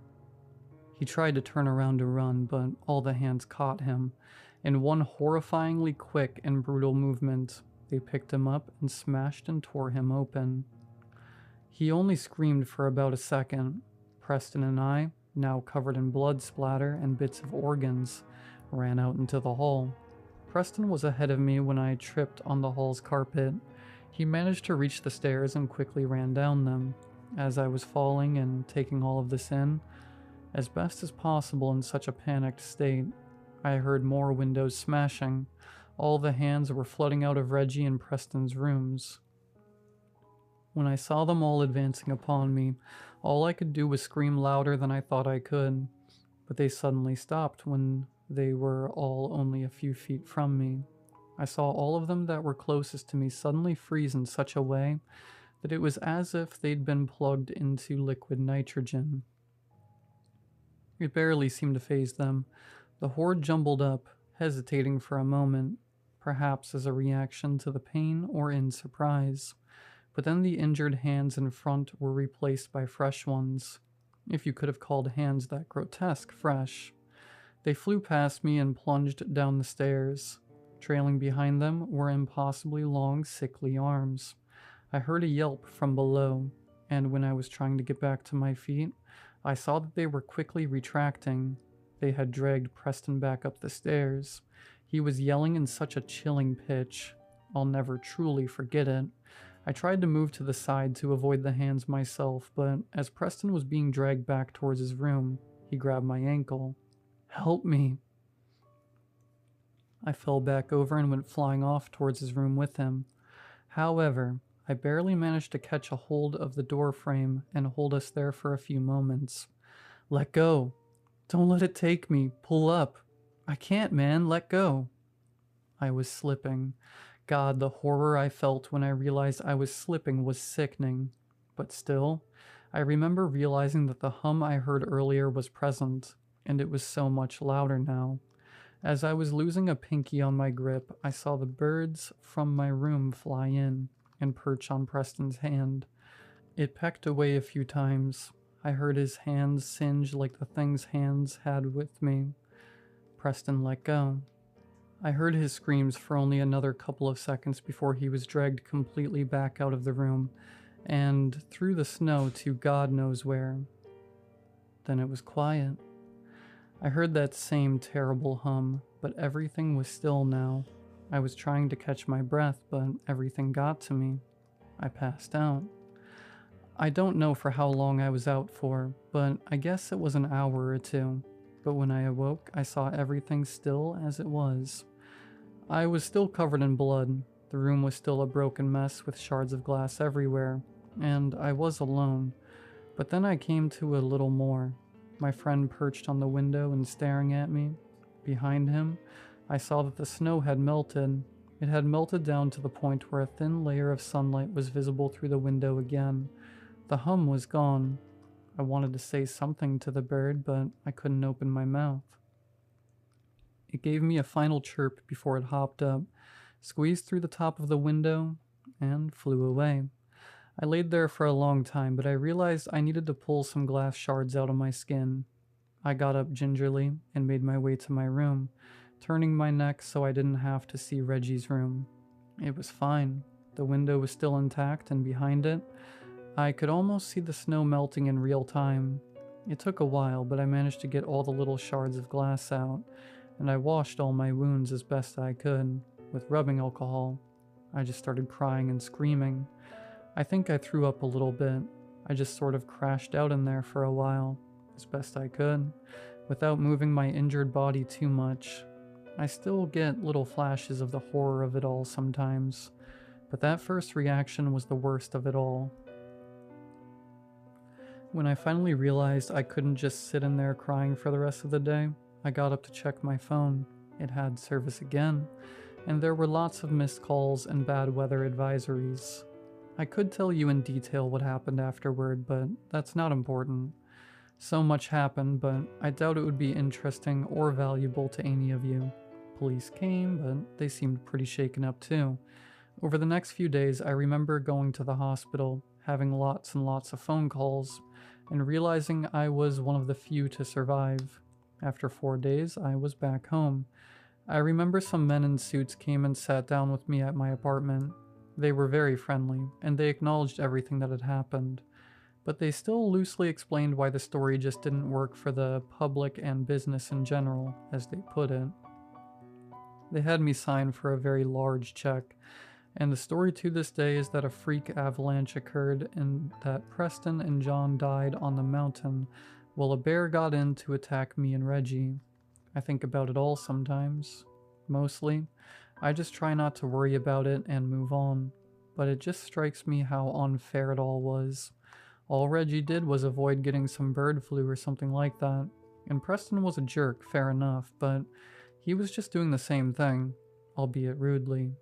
He tried to turn around to run, but all the hands caught him. In one horrifyingly quick and brutal movement, they picked him up and smashed and tore him open. He only screamed for about a second. Preston and I, now covered in blood splatter and bits of organs, ran out into the hall. Preston was ahead of me when I tripped on the hall's carpet. He managed to reach the stairs and quickly ran down them. As I was falling and taking all of this in, as best as possible in such a panicked state, I heard more windows smashing. All the hands were flooding out of Reggie and Preston's rooms. When I saw them all advancing upon me, all I could do was scream louder than I thought I could, but they suddenly stopped when they were all only a few feet from me. I saw all of them that were closest to me suddenly freeze in such a way that it was as if they'd been plugged into liquid nitrogen. It barely seemed to faze them. The horde jumbled up, hesitating for a moment, perhaps as a reaction to the pain or in surprise. But then the injured hands in front were replaced by fresh ones, if you could have called hands that grotesque fresh. They flew past me and plunged down the stairs. Trailing behind them were impossibly long, sickly arms. I heard a yelp from below, and when I was trying to get back to my feet, I saw that they were quickly retracting. They had dragged Preston back up the stairs. He was yelling in such a chilling pitch. I'll never truly forget it. I tried to move to the side to avoid the hands myself, but as Preston was being dragged back towards his room, he grabbed my ankle. "Help me!" I fell back over and went flying off towards his room with him. However, I barely managed to catch a hold of the door frame and hold us there for a few moments. "Let go! Don't let it take me! Pull up! I can't, man! Let go!" I was slipping. God, the horror I felt when I realized I was slipping was sickening. But still, I remember realizing that the hum I heard earlier was present, and it was so much louder now. As I was losing a pinky on my grip, I saw the birds from my room fly in and perch on Preston's hand. It pecked away a few times. I heard his hands singe like the things hands had with me. Preston let go. I heard his screams for only another couple of seconds before he was dragged completely back out of the room and through the snow to God knows where. Then it was quiet. I heard that same terrible hum, but everything was still now. I was trying to catch my breath, but everything got to me. I passed out. I don't know for how long I was out for, but I guess it was an hour or two. But when I awoke, I saw everything still as it was. I was still covered in blood. The room was still a broken mess with shards of glass everywhere, and I was alone. But then I came to a little more. My friend perched on the window and staring at me. Behind him, I saw that the snow had melted. It had melted down to the point where a thin layer of sunlight was visible through the window again. The hum was gone. I wanted to say something to the bird, but I couldn't open my mouth. It gave me a final chirp before it hopped up, squeezed through the top of the window, and flew away. I laid there for a long time, but I realized I needed to pull some glass shards out of my skin. I got up gingerly and made my way to my room, turning my neck so I didn't have to see Reggie's room. It was fine. The window was still intact, and behind it, I could almost see the snow melting in real time. It took a while, but I managed to get all the little shards of glass out, and I washed all my wounds as best I could, with rubbing alcohol. I just started crying and screaming. I think I threw up a little bit. I just sort of crashed out in there for a while, as best I could, without moving my injured body too much. I still get little flashes of the horror of it all sometimes, But that first reaction was the worst of it all. When I finally realized I couldn't just sit in there crying for the rest of the day, I got up to check my phone. It had service again, and there were lots of missed calls and bad weather advisories. I could tell you in detail what happened afterward, but that's not important. So much happened, but I doubt it would be interesting or valuable to any of you. Police came, but they seemed pretty shaken up too. Over the next few days, I remember going to the hospital, having lots and lots of phone calls, and realizing I was one of the few to survive. After 4 days, I was back home. I remember some men in suits came and sat down with me at my apartment. They were very friendly, and they acknowledged everything that had happened. But they still loosely explained why the story just didn't work for the public and business in general, as they put it. They had me sign for a very large check, and the story to this day is that a freak avalanche occurred and that Preston and John died on the mountain while a bear got in to attack me and Reggie. I think about it all sometimes. Mostly, I just try not to worry about it and move on, but it just strikes me how unfair it all was. All Reggie did was avoid getting some bird flu or something like that, and Preston was a jerk, fair enough, but he was just doing the same thing, albeit rudely.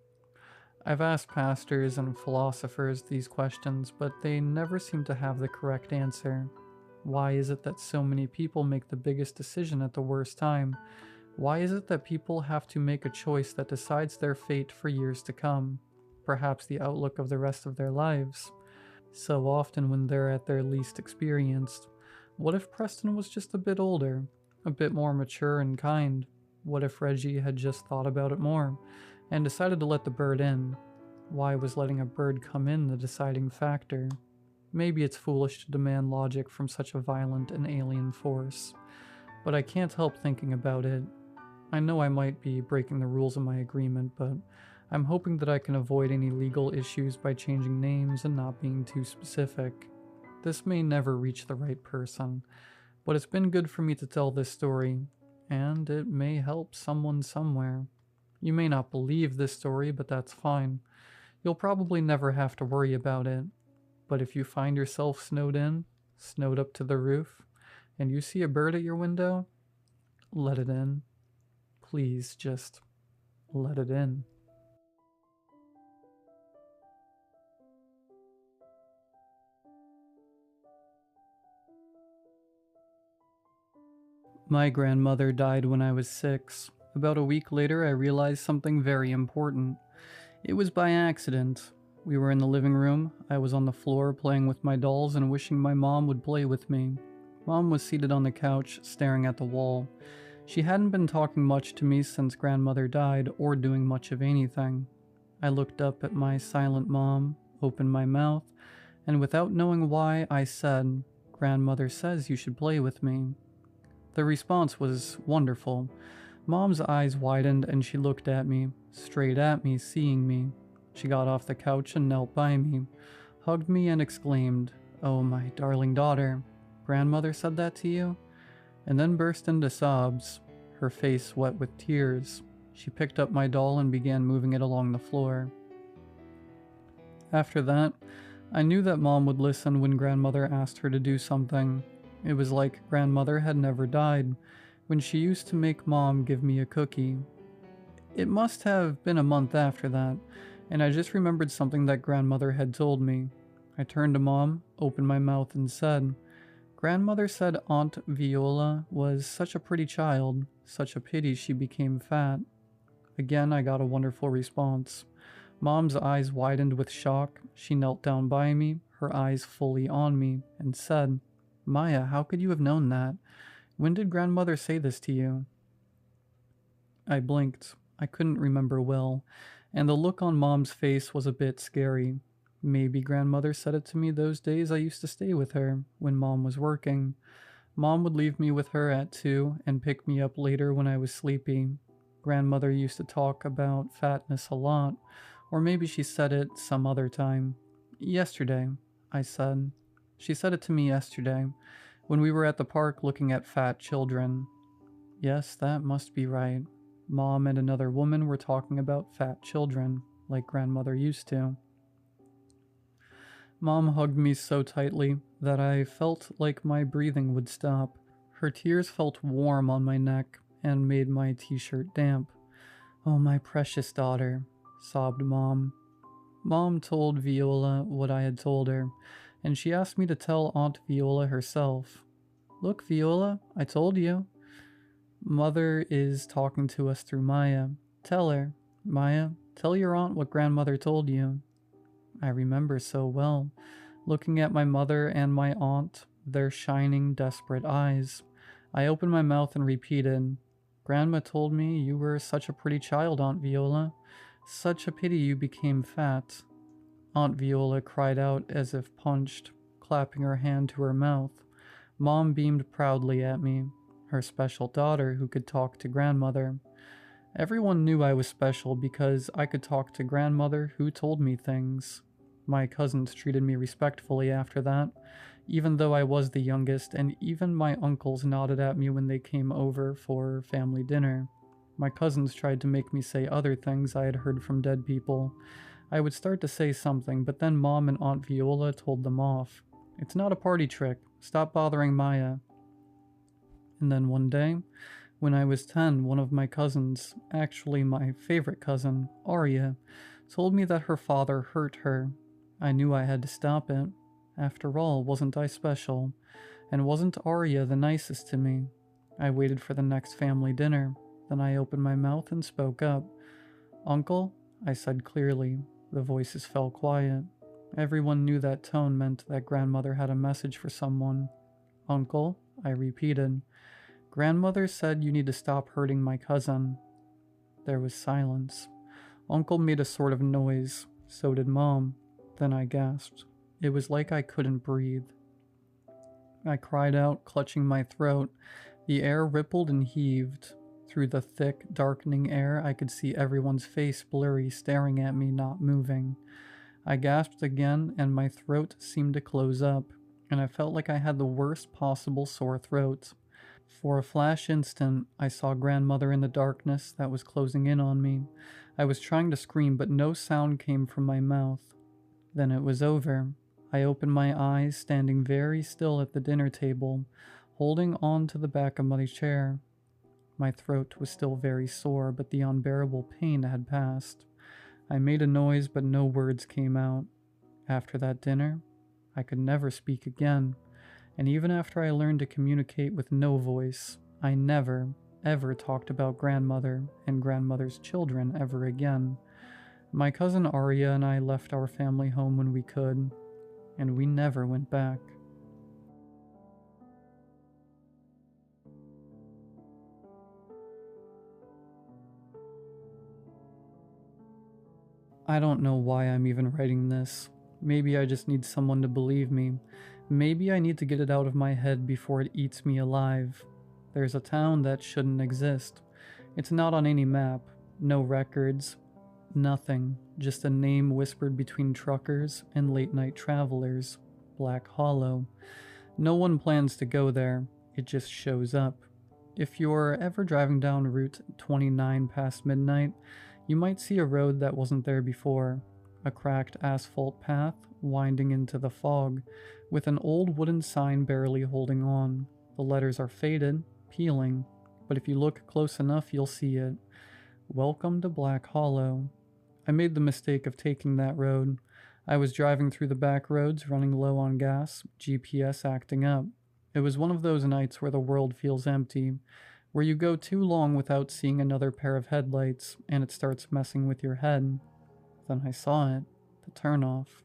I've asked pastors and philosophers these questions, but they never seem to have the correct answer. Why is it that so many people make the biggest decision at the worst time? Why is it that people have to make a choice that decides their fate for years to come? Perhaps the outlook of the rest of their lives? So often when they're at their least experienced. What if Preston was just a bit older, a bit more mature and kind? What if Reggie had just thought about it more, and decided to let the bird in? Why was letting a bird come in the deciding factor? Maybe it's foolish to demand logic from such a violent and alien force, but I can't help thinking about it. I know I might be breaking the rules of my agreement, but I'm hoping that I can avoid any legal issues by changing names and not being too specific. This may never reach the right person, but it's been good for me to tell this story, and it may help someone somewhere. You may not believe this story, but that's fine. You'll probably never have to worry about it. But if you find yourself snowed in, snowed up to the roof, and you see a bird at your window, let it in. Please just let it in. My grandmother died when I was 6. About a week later, I realized something very important. It was by accident. We were in the living room. I was on the floor playing with my dolls and wishing my mom would play with me. Mom was seated on the couch, staring at the wall. She hadn't been talking much to me since grandmother died, or doing much of anything. I looked up at my silent mom, opened my mouth, and without knowing why, I said, "Grandmother says you should play with me." The response was wonderful. Mom's eyes widened and she looked at me, straight at me, seeing me. She got off the couch and knelt by me, hugged me and exclaimed, "Oh, my darling daughter, grandmother said that to you?" And then burst into sobs, her face wet with tears. She picked up my doll and began moving it along the floor. After that, I knew that Mom would listen when grandmother asked her to do something. It was like grandmother had never died, when she used to make Mom give me a cookie. It must have been a month after that, and I just remembered something that grandmother had told me. I turned to Mom, opened my mouth, and said, "Grandmother said Aunt Viola was such a pretty child, such a pity she became fat." Again, I got a wonderful response. Mom's eyes widened with shock. She knelt down by me, her eyes fully on me, and said, "Maya, how could you have known that? When did grandmother say this to you?" I blinked. I couldn't remember well, and the look on Mom's face was a bit scary. Maybe grandmother said it to me those days I used to stay with her, when Mom was working. Mom would leave me with her at 2 and pick me up later when I was sleepy. Grandmother used to talk about fatness a lot, or maybe she said it some other time. "Yesterday," I said. "She said it to me yesterday, when we were at the park looking at fat children." Yes, that must be right. Mom and another woman were talking about fat children, like grandmother used to. Mom hugged me so tightly that I felt like my breathing would stop. Her tears felt warm on my neck and made my t-shirt damp. "Oh, my precious daughter," sobbed Mom. Mom told Viola what I had told her, and she asked me to tell Aunt Viola herself. "Look, Viola, I told you." "Mother is talking to us through Maya. Tell her. Maya, tell your aunt what grandmother told you." I remember so well, looking at my mother and my aunt, their shining, desperate eyes. I opened my mouth and repeated, "Grandma told me you were such a pretty child, Aunt Viola. Such a pity you became fat." Aunt Viola cried out as if punched, clapping her hand to her mouth. Mom beamed proudly at me, her special daughter who could talk to grandmother. Everyone knew I was special because I could talk to grandmother who told me things. My cousins treated me respectfully after that, even though I was the youngest, and even my uncles nodded at me when they came over for family dinner. My cousins tried to make me say other things I had heard from dead people. I would start to say something, but then Mom and Aunt Viola told them off. "It's not a party trick. Stop bothering Maya." And then one day, when I was 10, one of my cousins, actually my favorite cousin, Arya, told me that her father hurt her. I knew I had to stop it. After all, wasn't I special? And wasn't Arya the nicest to me? I waited for the next family dinner. Then I opened my mouth and spoke up. "Uncle," I said clearly. The voices fell quiet. Everyone knew that tone meant that grandmother had a message for someone. "Uncle," I repeated. "Grandmother said you need to stop hurting my cousin." There was silence. Uncle made a sort of noise. So did Mom. Then I gasped. It was like I couldn't breathe. I cried out, clutching my throat. The air rippled and heaved. Through the thick, darkening air, I could see everyone's face blurry, staring at me, not moving. I gasped again, and my throat seemed to close up, and I felt like I had the worst possible sore throat. For a flash instant, I saw grandmother in the darkness that was closing in on me. I was trying to scream, but no sound came from my mouth. Then it was over. I opened my eyes, standing very still at the dinner table, holding on to the back of my chair. My throat was still very sore, but the unbearable pain had passed. I made a noise, but no words came out. After that dinner, I could never speak again. And even after I learned to communicate with no voice, I never, ever talked about grandmother and grandmother's children ever again. My cousin Arya and I left our family home when we could, and we never went back. I don't know why I'm even writing this. Maybe I just need someone to believe me. Maybe I need to get it out of my head before it eats me alive. There's a town that shouldn't exist. It's not on any map. No records. Nothing. Just a name whispered between truckers and late-night travelers. Black Hollow. No one plans to go there. It just shows up. If you're ever driving down Route 29 past midnight, you might see a road that wasn't there before. A cracked asphalt path winding into the fog, with an old wooden sign barely holding on. The letters are faded, peeling, but if you look close enough, you'll see it. "Welcome to Black Hollow." I made the mistake of taking that road. I was driving through the back roads, running low on gas, GPS acting up. It was one of those nights where the world feels empty, where you go too long without seeing another pair of headlights, and it starts messing with your head. Then I saw it, the turnoff.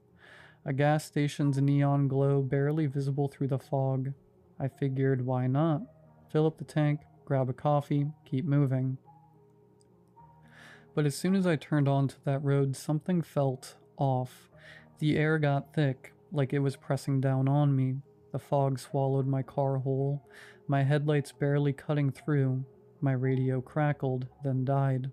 A gas station's neon glow barely visible through the fog. I figured, why not? Fill up the tank, grab a coffee, keep moving. But as soon as I turned onto that road, something felt off. The air got thick, like it was pressing down on me. The fog swallowed my car whole, my headlights barely cutting through. My radio crackled, then died.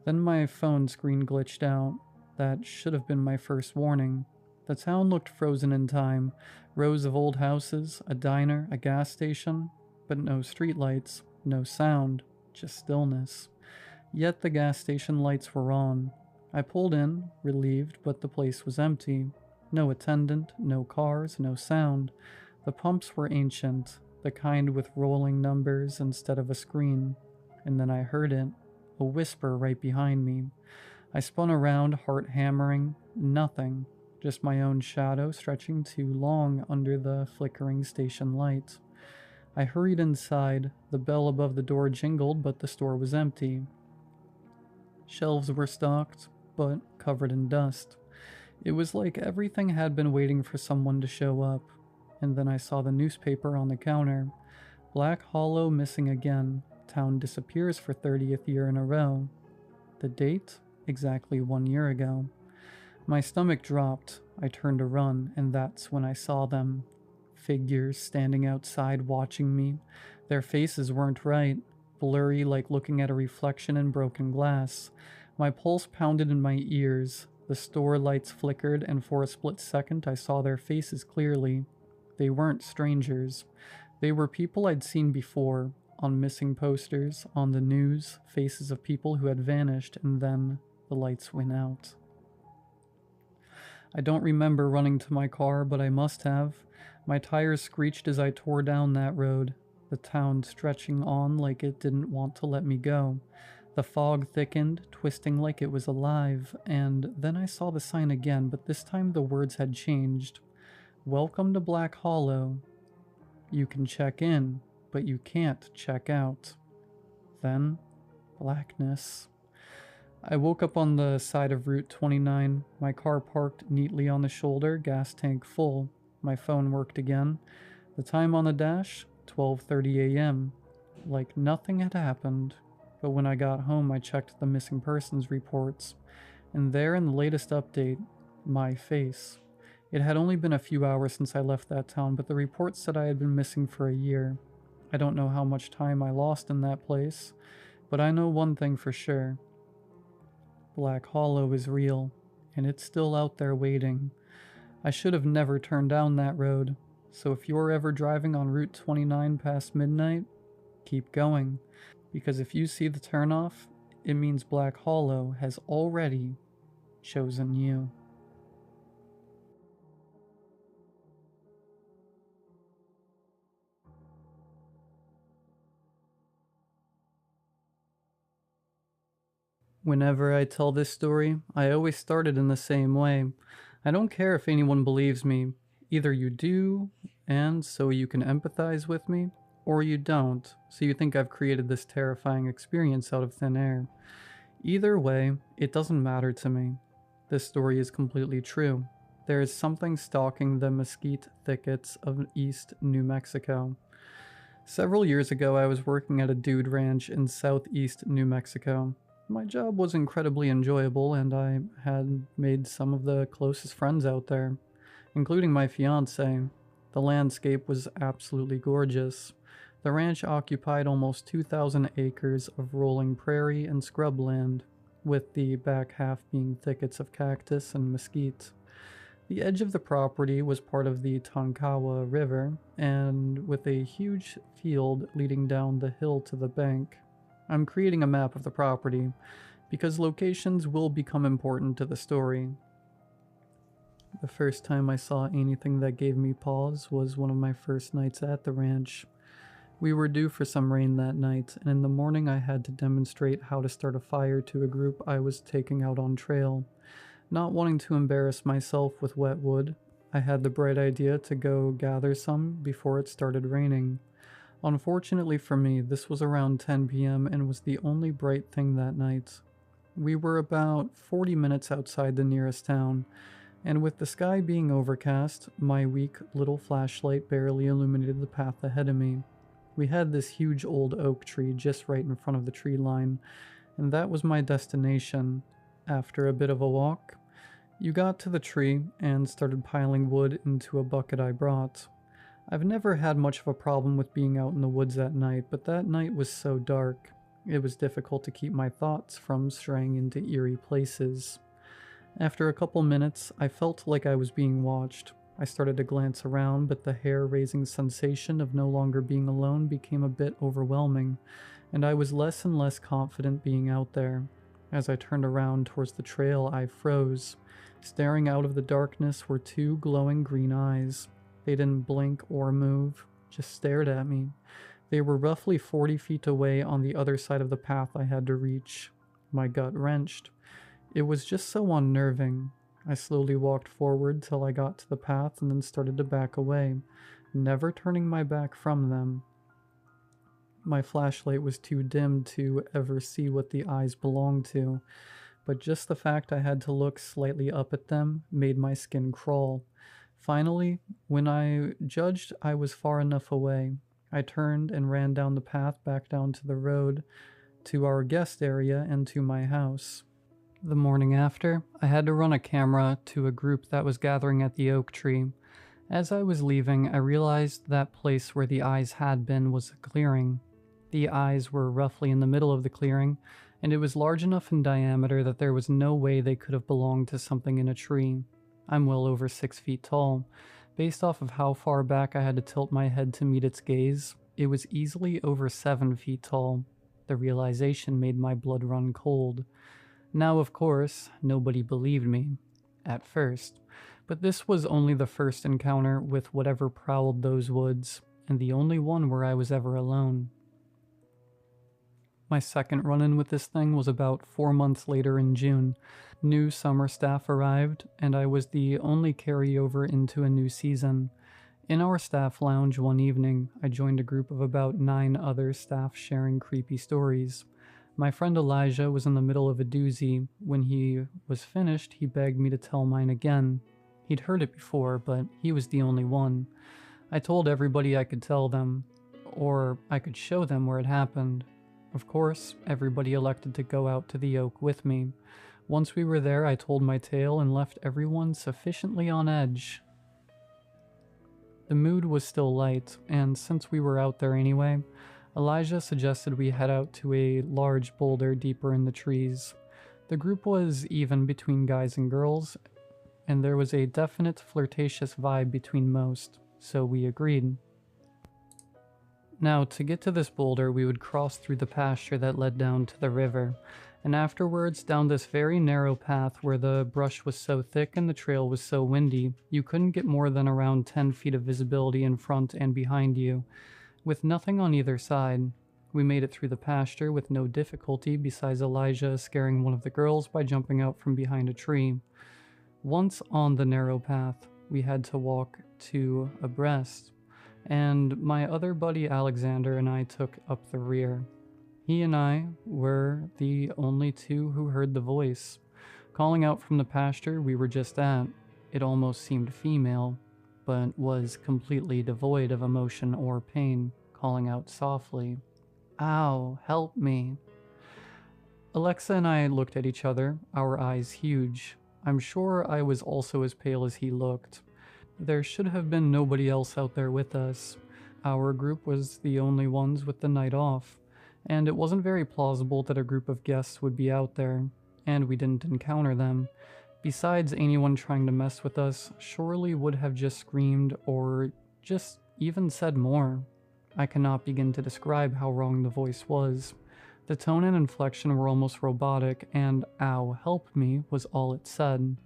Then my phone screen glitched out. That should have been my first warning. The town looked frozen in time. Rows of old houses, a diner, a gas station, but no streetlights, no sound, just stillness. Yet the gas station lights were on. I pulled in, relieved, but the place was empty. No attendant, no cars, no sound. The pumps were ancient, the kind with rolling numbers instead of a screen. And then I heard it, a whisper right behind me. I spun around, heart hammering. Nothing, just my own shadow stretching too long under the flickering station light. I hurried inside. The bell above the door jingled, but the store was empty. Shelves were stocked, but covered in dust. It was like everything had been waiting for someone to show up. And then I saw the newspaper on the counter. Black Hollow missing again. Town disappears for 30th year in a row. The date? Exactly 1 year ago. My stomach dropped. I turned to run, and that's when I saw them. Figures standing outside watching me. Their faces weren't right, blurry like looking at a reflection in broken glass. My pulse pounded in my ears. The store lights flickered, and for a split second I saw their faces clearly. They weren't strangers. They were people I'd seen before, on missing posters, on the news, faces of people who had vanished, and then the lights went out. I don't remember running to my car, but I must have. My tires screeched as I tore down that road, the town stretching on like it didn't want to let me go. The fog thickened, twisting like it was alive, and then I saw the sign again, but this time the words had changed. Welcome to Black Hollow. You can check in, but you can't check out. Then, blackness. I woke up on the side of Route 29, my car parked neatly on the shoulder, gas tank full. My phone worked again. The time on the dash, 12:30 a.m. Like nothing had happened. But when I got home, I checked the missing persons reports. And there in the latest update, my face. It had only been a few hours since I left that town, but the report said I had been missing for a year. I don't know how much time I lost in that place, but I know one thing for sure. Black Hollow is real, and it's still out there waiting. I should have never turned down that road, so if you're ever driving on Route 29 past midnight, keep going, because if you see the turnoff, it means Black Hollow has already chosen you. Whenever I tell this story, I always start it in the same way. I don't care if anyone believes me. Either you do, and so you can empathize with me, or you don't, so you think I've created this terrifying experience out of thin air. Either way, it doesn't matter to me. This story is completely true. There is something stalking the mesquite thickets of East New Mexico. Several years ago, I was working at a dude ranch in southeast New Mexico. My job was incredibly enjoyable, and I had made some of the closest friends out there, including my fiancée. The landscape was absolutely gorgeous. The ranch occupied almost 2,000 acres of rolling prairie and scrubland, with the back half being thickets of cactus and mesquite. The edge of the property was part of the Tonkawa River, and with a huge field leading down the hill to the bank. I'm creating a map of the property, because locations will become important to the story. The first time I saw anything that gave me pause was one of my first nights at the ranch. We were due for some rain that night, and in the morning I had to demonstrate how to start a fire to a group I was taking out on trail. Not wanting to embarrass myself with wet wood, I had the bright idea to go gather some before it started raining. Unfortunately for me, this was around 10 p.m. and was the only bright thing that night. We were about 40 minutes outside the nearest town, and with the sky being overcast, my weak little flashlight barely illuminated the path ahead of me. We had this huge old oak tree just right in front of the tree line, and that was my destination. After a bit of a walk, you got to the tree and started piling wood into a bucket I brought. I've never had much of a problem with being out in the woods at night, but that night was so dark. It was difficult to keep my thoughts from straying into eerie places. After a couple minutes, I felt like I was being watched. I started to glance around, but the hair-raising sensation of no longer being alone became a bit overwhelming, and I was less and less confident being out there. As I turned around towards the trail, I froze. Staring out of the darkness were two glowing green eyes. They didn't blink or move, just stared at me. They were roughly 40 feet away on the other side of the path I had to reach. My gut wrenched. It was just so unnerving. I slowly walked forward till I got to the path and then started to back away, never turning my back from them. My flashlight was too dim to ever see what the eyes belonged to, but just the fact I had to look slightly up at them made my skin crawl. Finally, when I judged I was far enough away, I turned and ran down the path back down to the road, to our guest area, and to my house. The morning after, I had to run a camera to a group that was gathering at the oak tree. As I was leaving, I realized that place where the eyes had been was a clearing. The eyes were roughly in the middle of the clearing, and it was large enough in diameter that there was no way they could have belonged to something in a tree. I'm well over 6 feet tall. Based off of how far back I had to tilt my head to meet its gaze, it was easily over 7 feet tall. The realization made my blood run cold. Now, of course, nobody believed me. At first. But this was only the first encounter with whatever prowled those woods, and the only one where I was ever alone. My second run-in with this thing was about 4 months later in June. New summer staff arrived, and I was the only carryover into a new season. In our staff lounge one evening, I joined a group of about 9 other staff sharing creepy stories. My friend Elijah was in the middle of a doozy. When he was finished, he begged me to tell mine again. He'd heard it before, but he was the only one. I told everybody I could tell them, or I could show them where it happened. Of course, everybody elected to go out to the oak with me. Once we were there, I told my tale and left everyone sufficiently on edge. The mood was still light, and since we were out there anyway, Elijah suggested we head out to a large boulder deeper in the trees. The group was even between guys and girls, and there was a definite flirtatious vibe between most, so we agreed. Now, to get to this boulder, we would cross through the pasture that led down to the river, and afterwards down this very narrow path where the brush was so thick and the trail was so windy, you couldn't get more than around 10 feet of visibility in front and behind you. With nothing on either side, we made it through the pasture with no difficulty besides Elijah scaring one of the girls by jumping out from behind a tree. Once on the narrow path, we had to walk two abreast, and my other buddy Alexander and I took up the rear. He and I were the only two who heard the voice. Calling out from the pasture we were just at, it almost seemed female, but was completely devoid of emotion or pain, calling out softly, "Ow, help me." Alexa and I looked at each other, our eyes huge. I'm sure I was also as pale as he looked. There should have been nobody else out there with us. Our group was the only ones with the night off, and it wasn't very plausible that a group of guests would be out there, and we didn't encounter them. Besides, anyone trying to mess with us surely would have just screamed or just even said more. I cannot begin to describe how wrong the voice was. The tone and inflection were almost robotic, and "ow, help me" was all it said.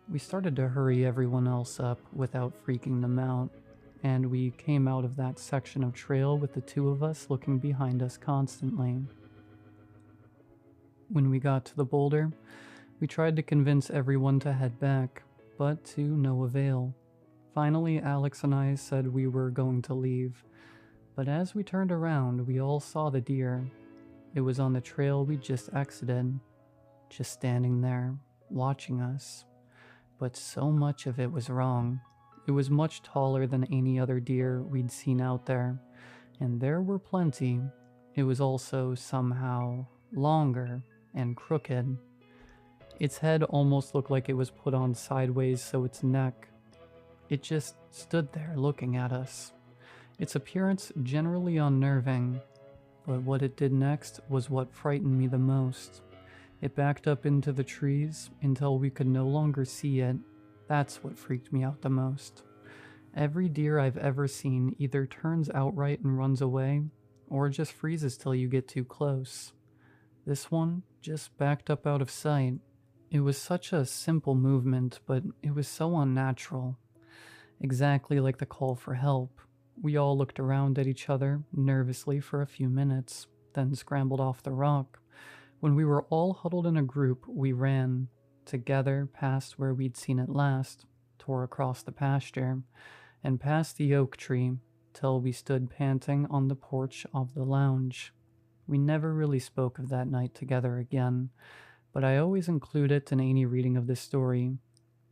We started to hurry everyone else up without freaking them out, and we came out of that section of trail with the two of us looking behind us constantly. When we got to the boulder, we tried to convince everyone to head back, but to no avail. Finally, Alex and I said we were going to leave, but as we turned around, we all saw the deer. It was on the trail we just exited, just standing there, watching us. But so much of it was wrong. It was much taller than any other deer we'd seen out there, and there were plenty. It was also somehow longer and crooked. Its head almost looked like it was put on sideways, so its neck. It just stood there looking at us. Its appearance generally unnerving, but what it did next was what frightened me the most. It backed up into the trees until we could no longer see it. That's what freaked me out the most. Every deer I've ever seen either turns outright and runs away, or just freezes till you get too close. This one just backed up out of sight. It was such a simple movement, but it was so unnatural. Exactly like the call for help. We all looked around at each other nervously for a few minutes, then scrambled off the rock. When we were all huddled in a group, we ran, together past where we'd seen it last, tore across the pasture, and past the oak tree, till we stood panting on the porch of the lounge. We never really spoke of that night together again, but I always include it in any reading of this story.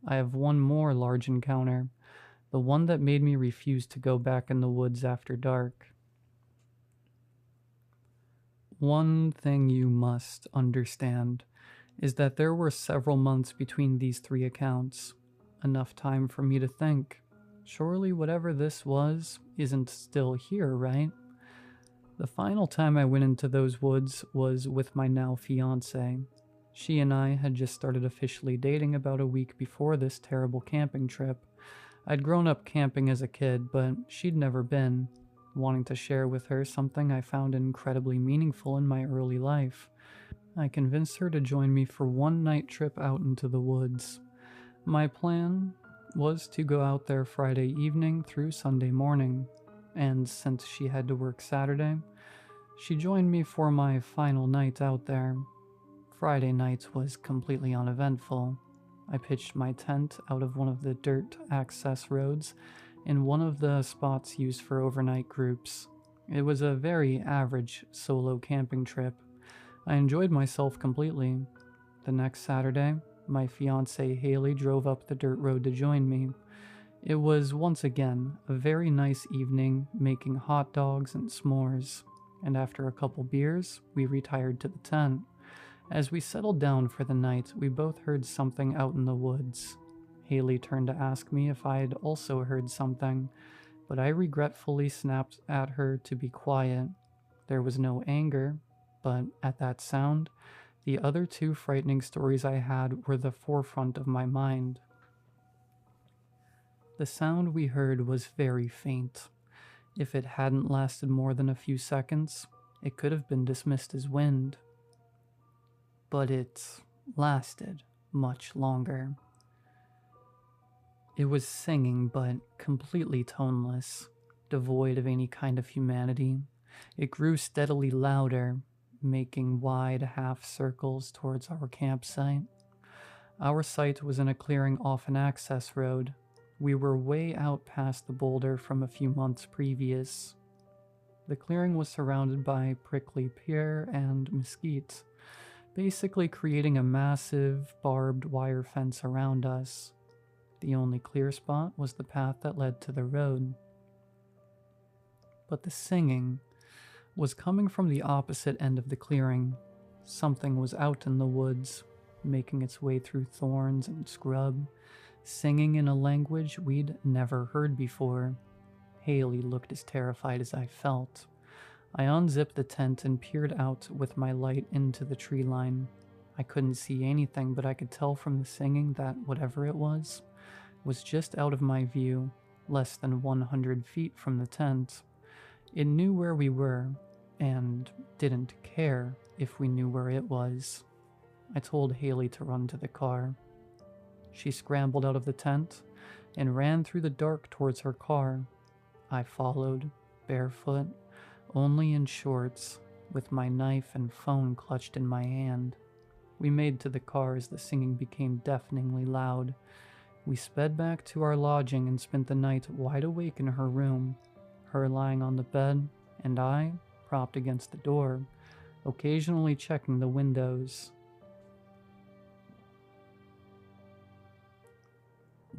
I have one more large encounter, the one that made me refuse to go back in the woods after dark. One thing you must understand is that there were several months between these three accounts. Enough time for me to think, surely whatever this was isn't still here, right? The final time I went into those woods was with my now fiancé. She and I had just started officially dating about a week before this terrible camping trip. I'd grown up camping as a kid, but she'd never been, wanting to share with her something I found incredibly meaningful in my early life. I convinced her to join me for one night trip out into the woods. My plan was to go out there Friday evening through Sunday morning, and since she had to work Saturday, she joined me for my final night out there. Friday night was completely uneventful. I pitched my tent out of one of the dirt access roads in one of the spots used for overnight groups. It was a very average solo camping trip. I enjoyed myself completely. The next Saturday, my fiancée Haley drove up the dirt road to join me. It was once again a very nice evening, making hot dogs and s'mores, and after a couple beers, we retired to the tent. As we settled down for the night, we both heard something out in the woods. Haley turned to ask me if I had also heard something, but I regretfully snapped at her to be quiet. There was no anger, but at that sound, the other two frightening stories I had were the forefront of my mind. The sound we heard was very faint. If it hadn't lasted more than a few seconds, it could have been dismissed as wind. But it lasted much longer. It was singing, but completely toneless, devoid of any kind of humanity. It grew steadily louder, making wide half circles towards our campsite. Our site was in a clearing off an access road. We were way out past the boulder from a few months previous. The clearing was surrounded by prickly pear and mesquite, basically creating a massive barbed wire fence around us. The only clear spot was the path that led to the road. But the singing was coming from the opposite end of the clearing. Something was out in the woods, making its way through thorns and scrub, singing in a language we'd never heard before. Haley looked as terrified as I felt. I unzipped the tent and peered out with my light into the tree line. I couldn't see anything, but I could tell from the singing that whatever it was just out of my view, less than 100 feet from the tent. It knew where we were, and didn't care if we knew where it was. I told Haley to run to the car. She scrambled out of the tent and ran through the dark towards her car. I followed, barefoot, only in shorts, with my knife and phone clutched in my hand. We made to the car as the singing became deafeningly loud. We sped back to our lodging and spent the night wide awake in her room, her lying on the bed, and I propped against the door, occasionally checking the windows.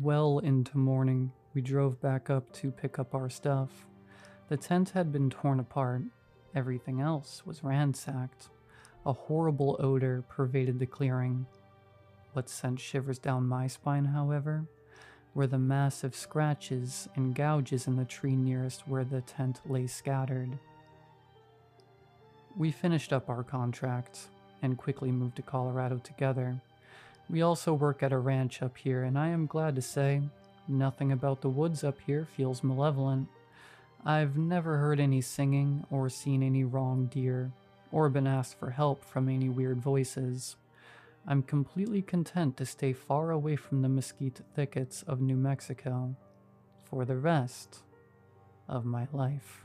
Well into morning, we drove back up to pick up our stuff. The tent had been torn apart. Everything else was ransacked. A horrible odor pervaded the clearing. What sent shivers down my spine, however, were the massive scratches and gouges in the tree nearest where the tent lay scattered. We finished up our contract and quickly moved to Colorado together. We also work at a ranch up here, and I am glad to say nothing about the woods up here feels malevolent. I've never heard any singing or seen any wrong deer or been asked for help from any weird voices. I'm completely content to stay far away from the mesquite thickets of New Mexico for the rest of my life.